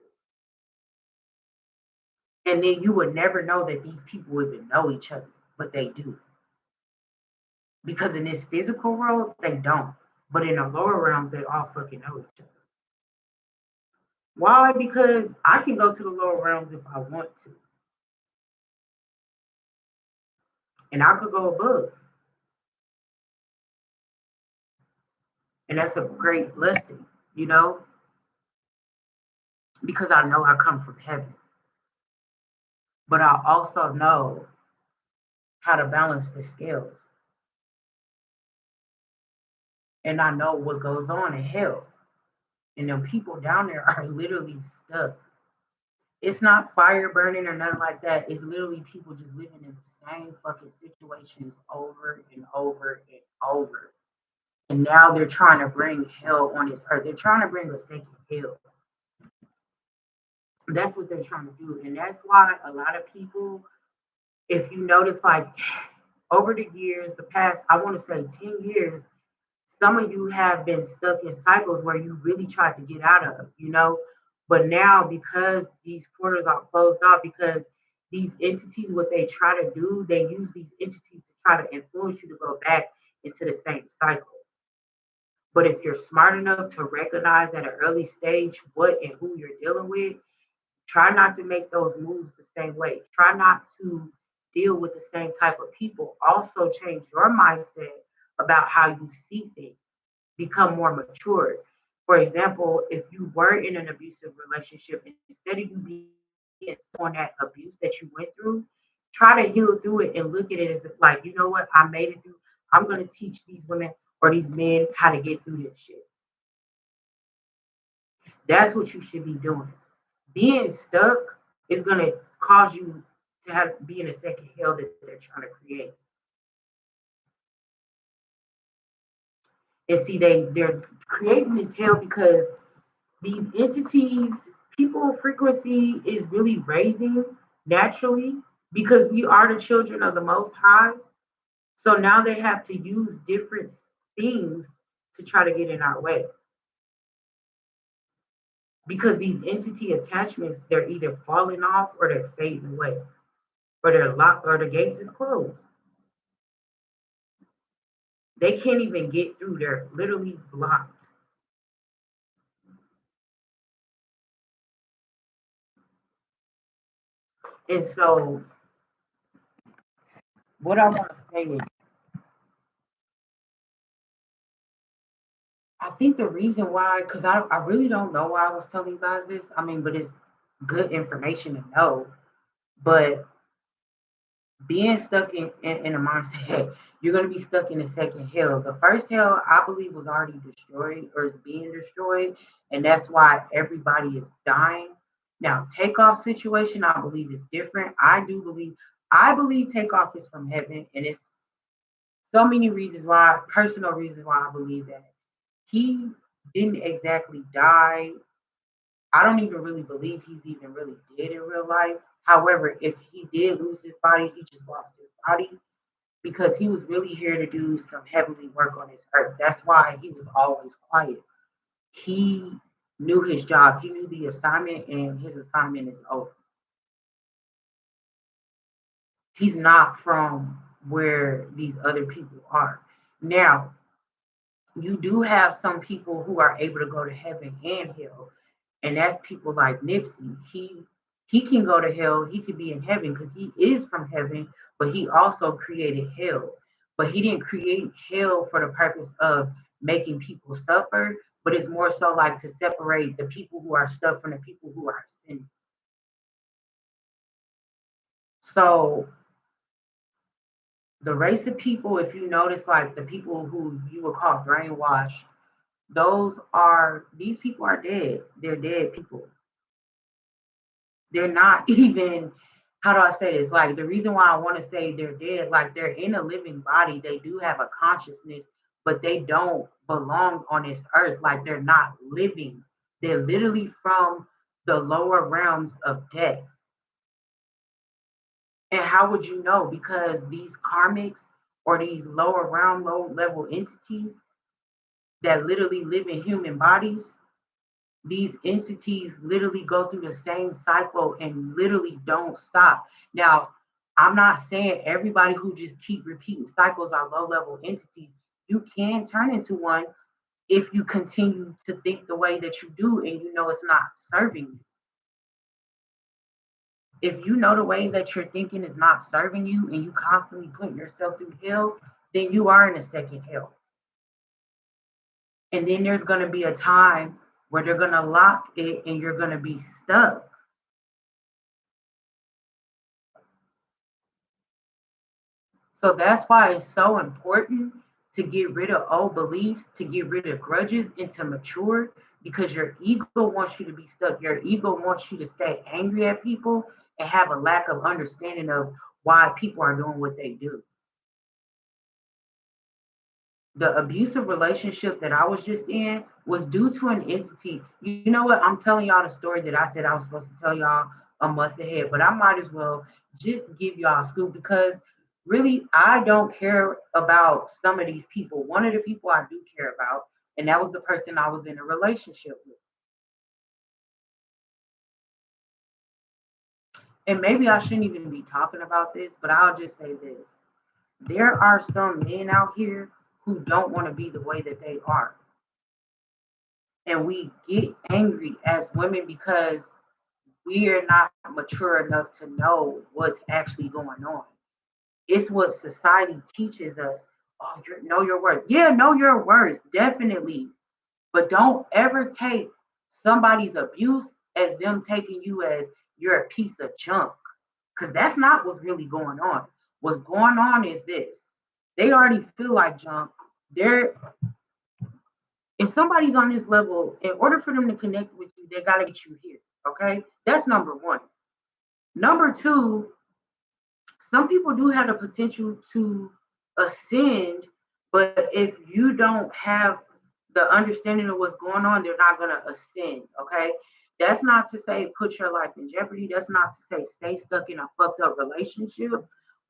And then you would never know that these people even know each other, but they do. Because in this physical world, they don't. But in the lower realms, they all fucking know each other. Why? Because I can go to the lower realms if I want to. And I could go above. And that's a great blessing, you know, because I know I come from heaven. But I also know how to balance the scales. And I know what goes on in hell. And them people down there are literally stuck. It's not fire burning or nothing like that. It's literally people just living in the same fucking situations over and over and over. And now they're trying to bring hell on this earth. They're trying to bring a second hell. That's what they're trying to do. And that's why a lot of people, if you notice, like over the years, the past, I want to say 10 years, some of you have been stuck in cycles where you really tried to get out of, you know. But now, because these portals are closed off, because these entities, what they try to do, they use these entities to try to influence you to go back into the same cycle. But if you're smart enough to recognize at an early stage what and who you're dealing with, try not to make those moves the same way. Try not to deal with the same type of people. Also, change your mindset about how you see things. Become more mature. For example, if you were in an abusive relationship, instead of you being on that abuse that you went through, try to heal through it and look at it as like, you know what, I made it through. I'm going to teach these women or these men how to get through this shit. That's what you should be doing. Being stuck is going to cause you to have be in a second hell that they're trying to create. And see, they're creating this hell because these entities, people frequency is really raising naturally because we are the children of the Most High. So now they have to use different things to try to get in our way because these entity attachments, they're either falling off or they're fading away or they're locked or the gates is closed. They can't even get through. They're literally blocked. And so what I want to say is I think the reason why, because I really don't know why I was telling you guys this. I mean, but it's good information to know. But being stuck in a mindset, you're going to be stuck in a second hell. The first hell, I believe, was already destroyed or is being destroyed. And that's why everybody is dying. Now, takeoff situation, I believe, is different. I believe takeoff is from heaven. And it's so many reasons why, personal reasons why I believe that. He didn't exactly die. I don't even really believe he's even really dead in real life. However, if he did lose his body, he just lost his body because he was really here to do some heavenly work on this earth. That's why he was always quiet. He knew his job, he knew the assignment, and his assignment is over. He's not from where these other people are. Now, you do have some people who are able to go to heaven and hell, and that's people like Nipsey. He can go to hell, he could be in heaven because he is from heaven, but he also created hell. But he didn't create hell for the purpose of making people suffer, but it's more so like to separate the people who are stuck from the people who are sinning. So the race of people, if you notice, like the people who you would call brainwashed, these people are dead. They're dead people. They're not even, how do I say this? Like the reason why I want to say they're dead, like they're in a living body. They do have a consciousness, but they don't belong on this earth. Like they're not living. They're literally from the lower realms of death. And how would you know? Because these karmics or these lower realm, low level entities that literally live in human bodies, These entities literally go through the same cycle and literally don't stop. Now, I'm not saying everybody who just keep repeating cycles are low level entities. You can turn into one if you continue to think the way that you do and you know it's not serving you. If you know the way that you're thinking is not serving you and you constantly put yourself through hell, then you are in a second hell. And then there's going to be a time where they're going to lock it and you're going to be stuck. So that's why it's so important to get rid of old beliefs, to get rid of grudges, and to mature because your ego wants you to be stuck. Your ego wants you to stay angry at people and have a lack of understanding of why people are doing what they do. The abusive relationship that I was just in was due to an entity. You know what? I'm telling y'all the story that I said I was supposed to tell y'all a month ahead, but I might as well just give y'all a scoop because really I don't care about some of these people. One of the people I do care about, and that was the person I was in a relationship with. And maybe I shouldn't even be talking about this, but I'll just say this. There are some men out here who don't want to be the way that they are. And we get angry as women because we are not mature enough to know what's actually going on. It's what society teaches us. Oh, know your worth. Yeah, know your worth, definitely. But don't ever take somebody's abuse as them taking you as you're a piece of junk. Because that's not what's really going on. What's going on is this. They already feel like junk. They're if somebody's on this level, in order for them to connect with you, they got to get you here. Okay. That's number one. Number two, some people do have the potential to ascend, but if you don't have the understanding of what's going on, they're not going to ascend. Okay. That's not to say put your life in jeopardy. That's not to say stay stuck in a fucked up relationship.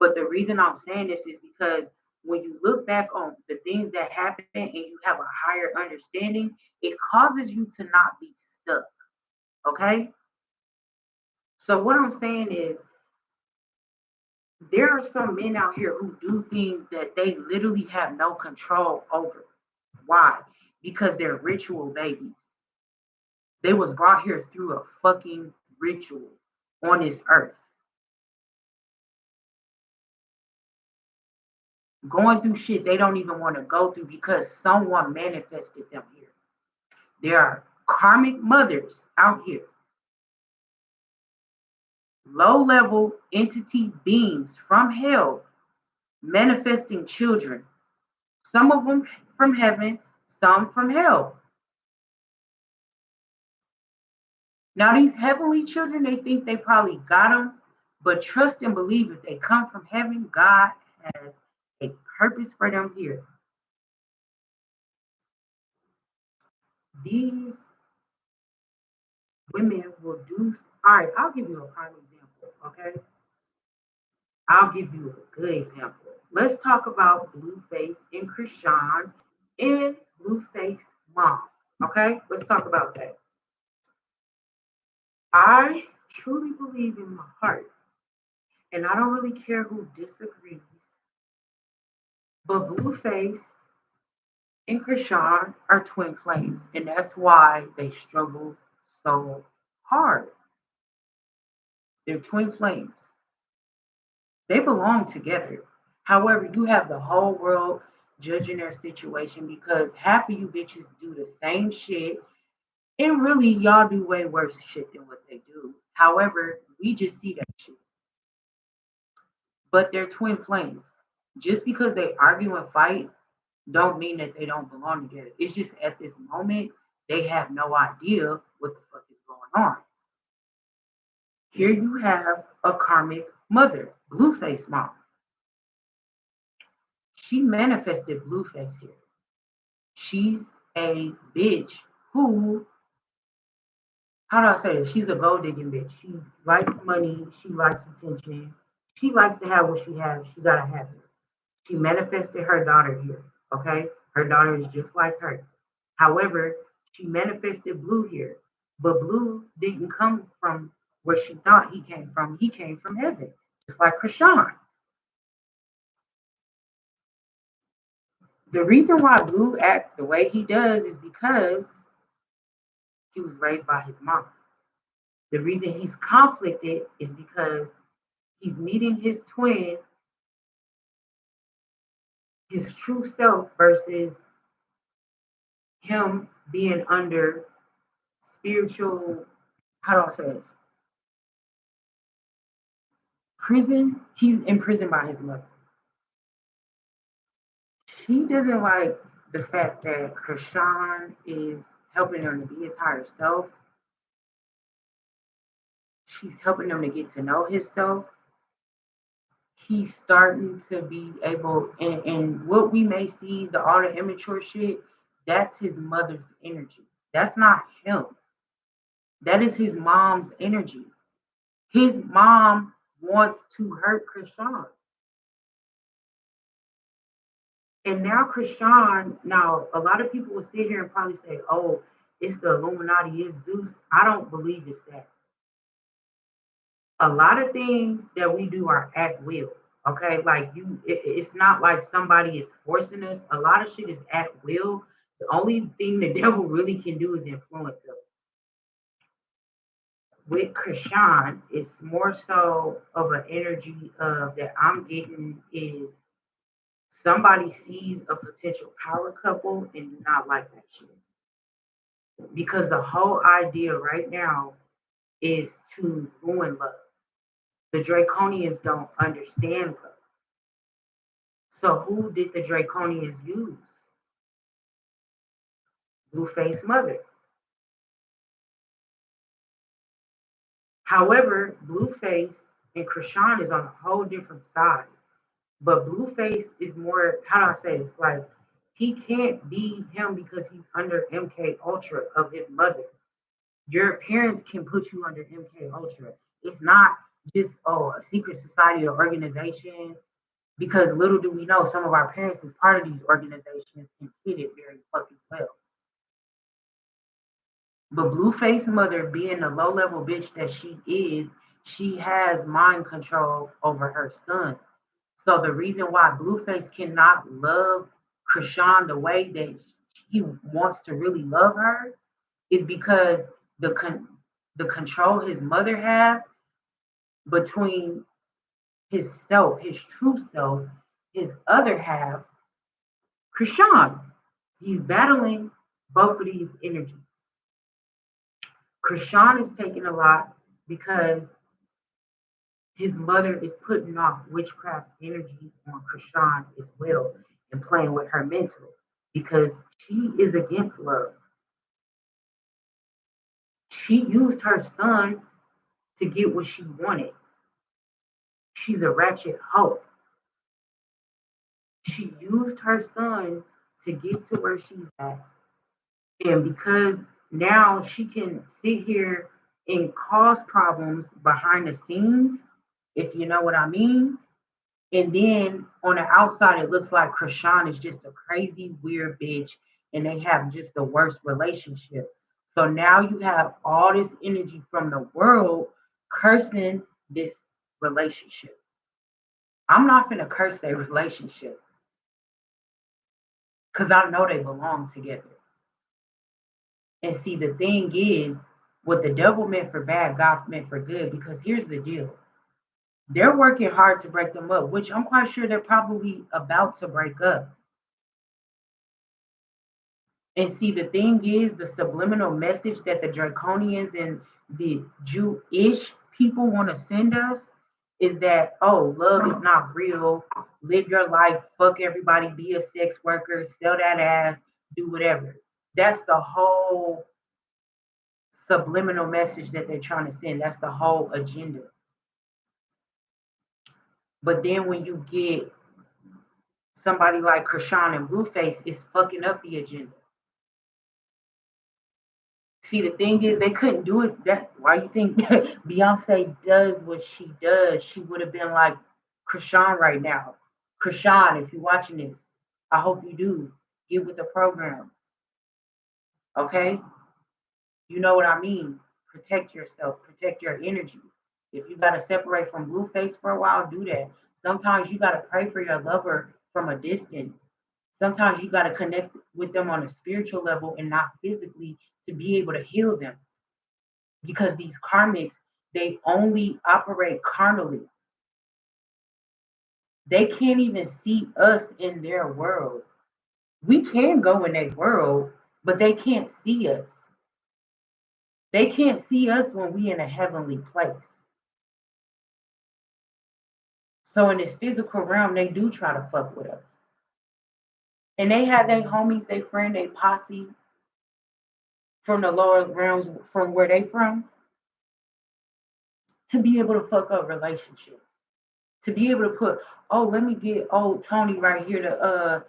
But the reason I'm saying this is because when you look back on the things that happen and you have a higher understanding, it causes you to not be stuck. Okay. So what I'm saying is there are some men out here who do things that they literally have no control over. Why? Because they're ritual babies. They was brought here through a fucking ritual on this earth. Going through shit they don't even want to go through because someone manifested them here. There are karmic mothers out here, low level entity beings from hell manifesting children. Some of them from heaven, some from hell. Now, these heavenly children, they think they probably got them, but trust and believe if they come from heaven, God has a purpose for them here. These women will do. All right, I'll give you a prime example, okay? I'll give you a good example. Let's talk about Blueface and Krishan and Blueface mom, okay? Let's talk about that. I truly believe in my heart, and I don't really care who disagrees, but Blueface and Krishan are twin flames, and that's why they struggle so hard. They're twin flames. They belong together. However, you have the whole world judging their situation because half of you bitches do the same shit, and really y'all do way worse shit than what they do. However, we just see that shit. But they're twin flames. Just because they argue and fight don't mean that they don't belong together. It's just at this moment, they have no idea what the fuck is going on. Here you have a karmic mother, Blueface mom. She manifested Blueface here. She's a bitch who, how do I say this? She's a gold digging bitch. She likes money. She likes attention. She likes to have what she has. She gotta have it. She manifested her daughter here. Okay, her daughter is just like her. However, She manifested Blue here. But Blue didn't come from where she thought he came from. He came from heaven, just like Krishan. The reason why Blue acts the way he does is because he was raised by his mom. The reason he's conflicted is because he's meeting his twin, his true self, versus him being under spiritual, how do I say this? Prison. He's imprisoned by his mother. She doesn't like the fact that Krishan is helping him to be his higher self. She's helping him to get to know himself. He's starting to be able, and what we may see, the all the immature shit, that's his mother's energy. That's not him. That is his mom's energy. His mom wants to hurt Krishan. And now Krishan, now a lot of people will sit here and probably say, oh, it's the Illuminati, it's Zeus. I don't believe it's that. A lot of things that we do are at will. Okay, like it's not like somebody is forcing us. A lot of shit is at will. The only thing the devil really can do is influence us. With Krishan, it's more so of an energy of that I'm getting is somebody sees a potential power couple and do not like that shit. Because the whole idea right now is to ruin love. The Draconians don't understand love. So who did the Draconians use? Blueface Mother. However, Blueface and Krishan is on a whole different side. But Blueface is more, how do I say this? Like, he can't be him because he's under MK Ultra of his mother. Your parents can put you under MK Ultra. It's not just a secret society or organization. Because little do we know, some of our parents is part of these organizations and hid it very fucking well. But Blueface Mother, being the low level bitch that she has mind control over her son. So the reason why Blueface cannot love Krishan the way that he wants to really love her is because the control his mother have between his self, his true self, his other half, Krishan. He's battling both of these energies. Krishan is taking a lot because his mother is putting off witchcraft energy on Krishan as well and playing with her mental because she is against love. She used her son to get what she wanted. She's a ratchet hoe. She used her son to get to where she's at. And because now she can sit here and cause problems behind the scenes, if you know what I mean. And then on the outside, it looks like Krishan is just a crazy, weird bitch, and they have just the worst relationship. So now you have all this energy from the world cursing this relationship. I'm not gonna curse their relationship because I know they belong together. And see, the thing is, what the devil meant for bad, God meant for good. Because here's the deal: they're working hard to break them up, which I'm quite sure they're probably about to break up. And see, the thing is, the subliminal message that the Draconians and the Jewish people want to send us is that, oh, love is not real. Live your life, fuck everybody, be a sex worker, sell that ass, do whatever. That's the whole subliminal message that they're trying to send. That's the whole agenda. But then when you get somebody like Krishan and Blueface, it's fucking up the agenda. See, the thing is, they couldn't do it. That why you think Beyonce does what she does? She would have been like Krishan right now. Krishan, if you're watching this, I hope you do get with the program. Okay? You know what I mean? Protect yourself, protect your energy. If you got to separate from Blueface for a while, do that. Sometimes you got to pray for your lover from a distance. Sometimes you got to connect with them on a spiritual level and not physically to be able to heal them. Because these karmics, they only operate carnally. They can't even see us in their world. We can go in their world, but they can't see us. They can't see us when we in a heavenly place. So in this physical realm, they do try to fuck with us. And they have their homies, their friend, their posse from the lower realms from where they from to be able to fuck up relationships. To be able to put, oh, let me get old Tony right here to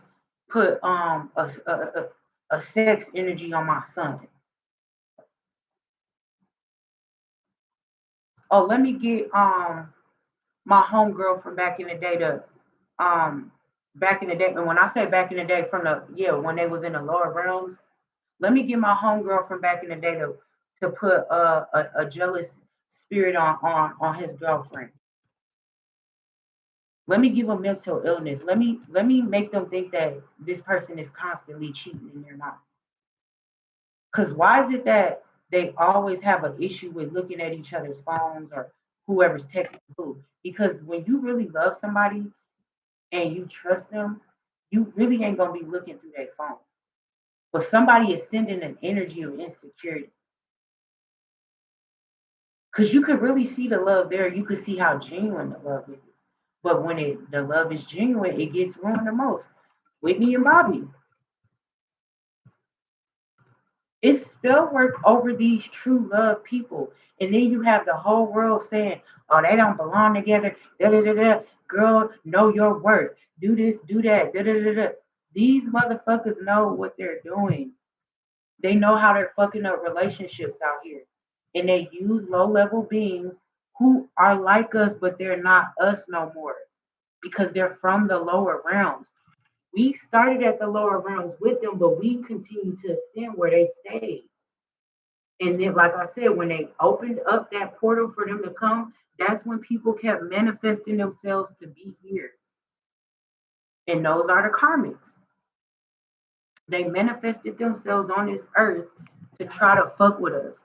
put a sex energy on my son. Oh, let me get my homegirl from back in the day to back in the day. And when I say back in the day, from the when they was in the lower realms, let me get my homegirl from back in the day to put a jealous spirit on his girlfriend. Let me give them mental illness. Let me make them think that this person is constantly cheating and they're not. Because why is it that they always have an issue with looking at each other's phones or whoever's texting who? Because when you really love somebody and you trust them, you really ain't gonna be looking through their phone. But somebody is sending an energy of insecurity. Because you could really see the love there. You could see how genuine the love is. But when the love is genuine, it gets ruined the most. Whitney and Bobby. It's spell work over these true love people. And then you have the whole world saying, oh, they don't belong together. Da, da, da, da. Girl, know your worth. Do this, do that. Da, da, da, da. These motherfuckers know what they're doing. They know how they're fucking up relationships out here. And they use low level beings who are like us, but they're not us no more because they're from the lower realms. We started at the lower realms with them, but we continue to ascend where they stayed. And then, like I said, when they opened up that portal for them to come, that's when people kept manifesting themselves to be here. And those are the karmics. They manifested themselves on this earth to try to fuck with us.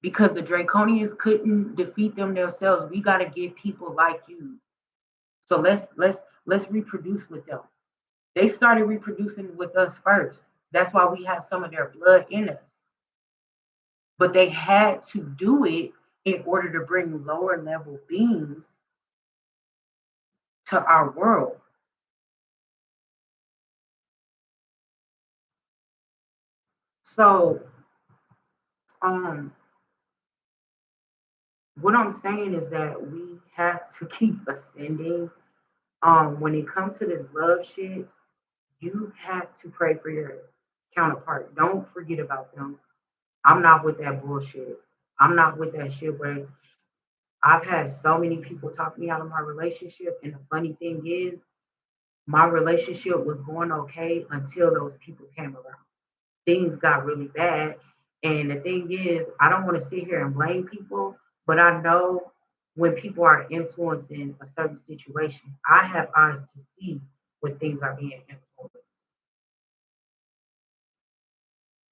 Because the Draconians couldn't defeat them themselves. We gotta get people like you. So let's reproduce with them. They started reproducing with us first. That's why we have some of their blood in us. But they had to do it in order to bring lower level beings to our world. So um what I'm saying is that we have to keep ascending. When it comes to this love shit, you have to pray for your counterpart. Don't forget about them. I'm not with that bullshit. I'm not with that shit where I've had so many people talk me out of my relationship. And the funny thing is, my relationship was going okay until those people came around. Things got really bad. And the thing is, I don't want to sit here and blame people, but I know when people are influencing a certain situation, I have eyes to see when things are being influenced.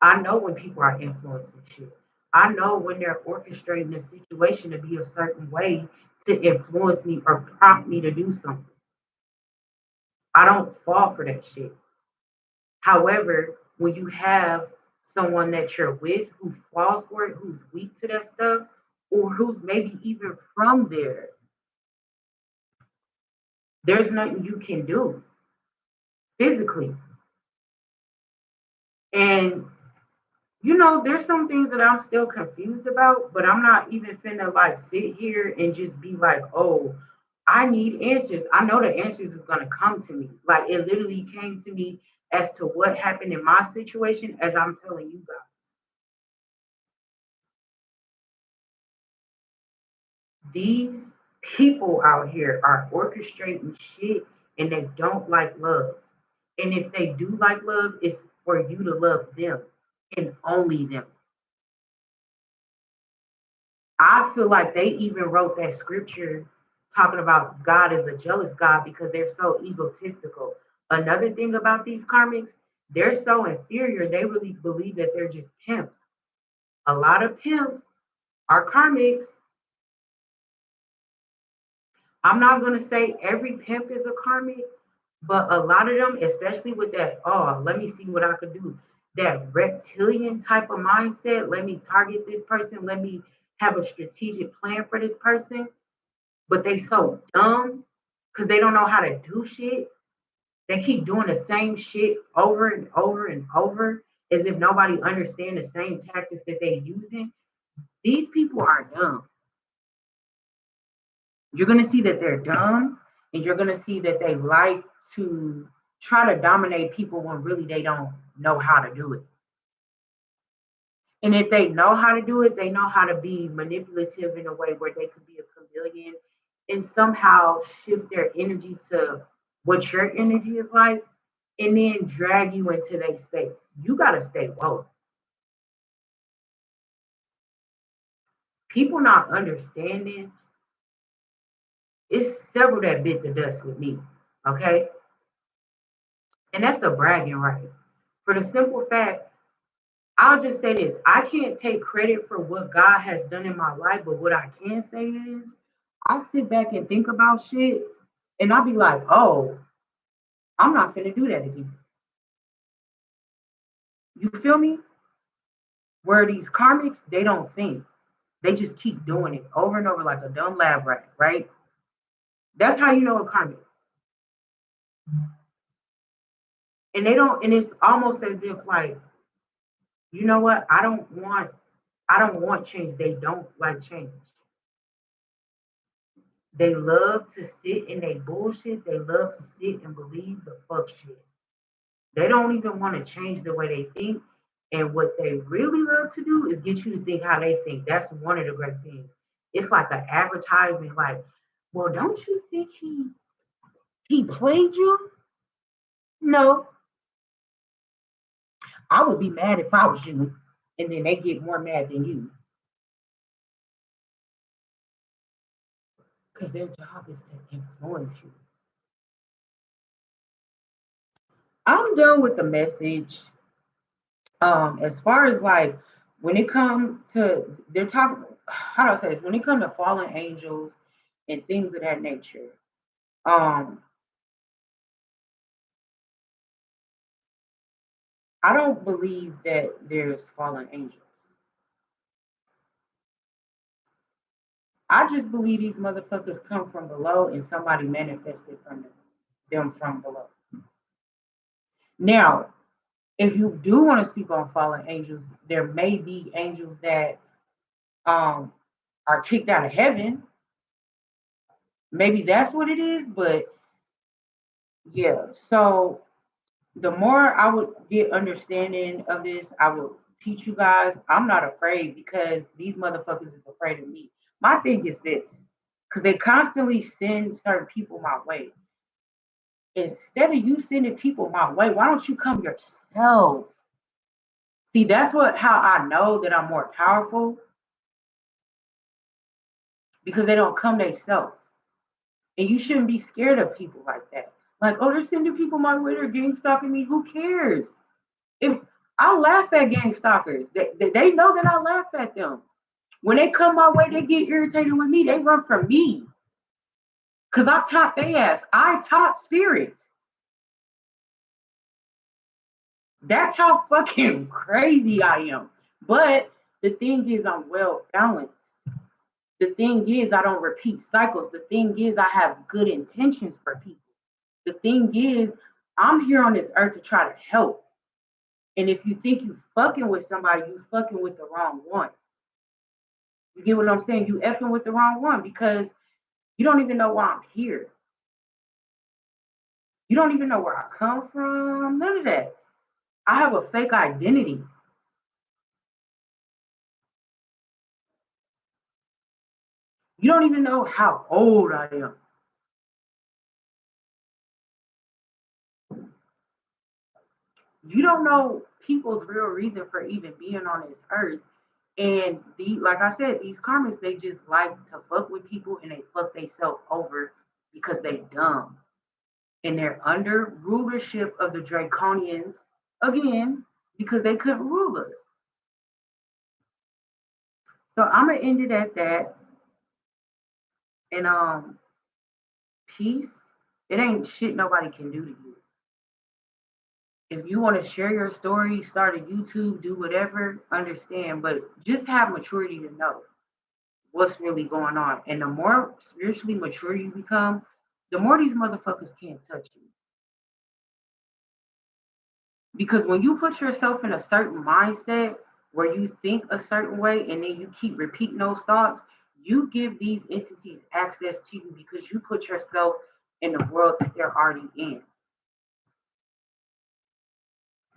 I know when people are influencing shit. I know when they're orchestrating a situation to be a certain way to influence me or prompt me to do something. I don't fall for that shit. However, when you have someone that you're with who falls for it, who's weak to that stuff, or who's maybe even from there, there's nothing you can do physically. And there's some things that I'm still confused about, but I'm not even finna like sit here and just be like, oh, I need answers. I know the answers is gonna come to me. Like it literally came to me as to what happened in my situation as I'm telling you guys. These people out here are orchestrating shit and they don't like love. And if they do like love, it's for you to love them. and only them. I feel like they even wrote that scripture talking about God is a jealous God because they're so egotistical. Another thing about these karmics, they're so inferior, they really believe that they're just pimps. A lot of pimps are karmics. I'm not going to say every pimp is a karmic, but a lot of them, especially with that, oh, let me see what I could do, that reptilian type of mindset, let me target this person, let me have a strategic plan for this person, but they so dumb because they don't know how to do shit. They keep doing the same shit over and over and over as if nobody understands the same tactics that they're using. These people are dumb. You're going to see that they're dumb, and you're going to see that they like to try to dominate people when really they don't know how to do it. And if they know how to do it, they know how to be manipulative in a way where they could be a chameleon and somehow shift their energy to what your energy is like and then drag you into their space. You got to stay woke. People not understanding, it's several that bit the dust with me. Okay. And that's the bragging right. For the simple fact, I'll just say this. I can't take credit for what God has done in my life, but what I can say is I sit back and think about shit and I'll be like, oh, I'm not finna do that again. You feel me? Where these karmics, they don't think. They just keep doing it over and over like a dumb lab rat, right? That's how you know a karmic. And they don't, and it's almost as if like, you know what? I don't want change. They don't like change. They love to sit in their bullshit. They love to sit and believe the fuck shit. They don't even want to change the way they think. And what they really love to do is get you to think how they think. That's one of the great things. It's like an advertisement, like, well, don't you think he played you? No. I would be mad if I was you. And then they get more mad than you. Because their job is to influence you. I'm done with the message. As far as like when it comes to they're talking, how do I say this? When it comes to fallen angels and things of that nature, um, I don't believe that there's fallen angels. I just believe these motherfuckers come from below and somebody manifested from them from below. Now, if you do want to speak on fallen angels, there may be angels that um are kicked out of heaven. Maybe that's what it is, but yeah. So the more I would get understanding of this, I will teach you guys. I'm not afraid because these motherfuckers is afraid of me. My thing is this, because they constantly send certain people my way. Instead of you sending people my way, why don't you come yourself? See, that's what how I know that I'm more powerful because they don't come themselves. And you shouldn't be scared of people like that. Like, oh, they're sending people my way, they're gang stalking me. Who cares? If I laugh at gang stalkers, they know that I laugh at them. When they come my way, they get irritated with me. They run from me. Cause I taught they ass. I taught spirits. That's how fucking crazy I am. But the thing is, I'm well balanced. The thing is, I don't repeat cycles. The thing is, I have good intentions for people. The thing is, I'm here on this earth to try to help. And if you think you fucking with somebody, you fucking with the wrong one. You get what I'm saying? You effing with the wrong one because you don't even know why I'm here. You don't even know where I come from. None of that. I have a fake identity. You don't even know how old I am. You don't know people's real reason for even being on this earth. And like I said, these karmas, they just like to fuck with people and they fuck themselves over because they dumb. And they're under rulership of the Draconians again because they couldn't rule us. So I'm gonna end it at that. And peace. It ain't shit nobody can do to you. If you want to share your story, start a YouTube, do whatever, understand, but just have maturity to know what's really going on. And the more spiritually mature you become, the more these motherfuckers can't touch you. Because when you put yourself in a certain mindset where you think a certain way and then you keep repeating those thoughts, you give these entities access to you because you put yourself in the world that they're already in.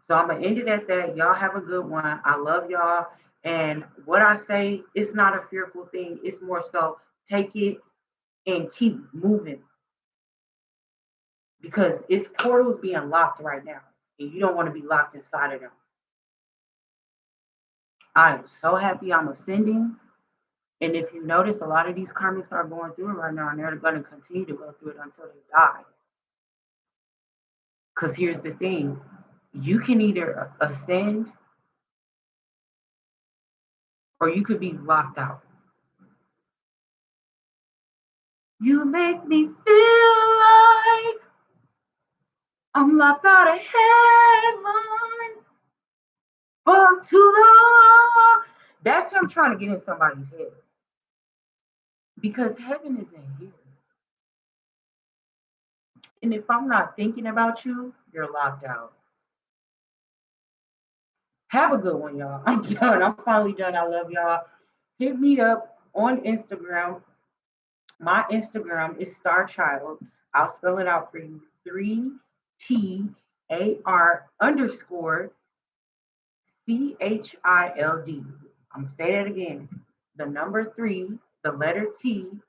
So I'm gonna end it at that. Y'all have a good one. I love y'all. And what I say, it's not a fearful thing. It's more so take it and keep moving because it's portals being locked right now, and you don't want to be locked inside of them. I am so happy I'm ascending. And if you notice, a lot of these karmics are going through it right now, and they're going to continue to go through it until they die. Because here's the thing, you can either ascend or you could be locked out. You make me feel like I'm locked out of heaven. Fuck too long. That's him trying to get in somebody's head. Because heaven isn't here. And if I'm not thinking about you, you're locked out. Have a good one, y'all. I'm done. I'm finally done. I love y'all. Hit me up on Instagram. My Instagram is Starchild. I'll spell it out for you. 3TAR_CHILD. I'm going to say that again. The number 3, the letter TAR_CHILD.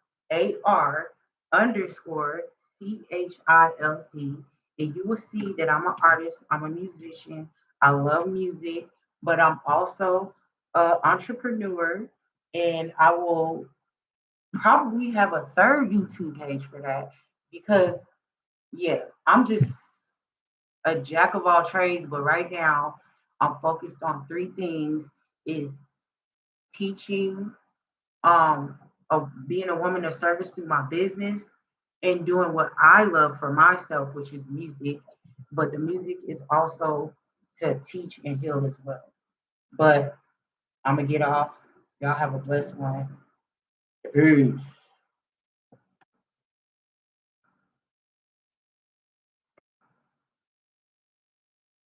And you will see that I'm an artist. I'm a musician. I love music, but I'm also an entrepreneur. And I will probably have a third YouTube page for that because, yeah, I'm just a jack of all trades. But right now, I'm focused on 3 things: is teaching, of being a woman of service through my business, and doing what I love for myself, which is music. But the music is also to teach and heal as well. But I'm gonna get off. Y'all have a blessed one. Peace.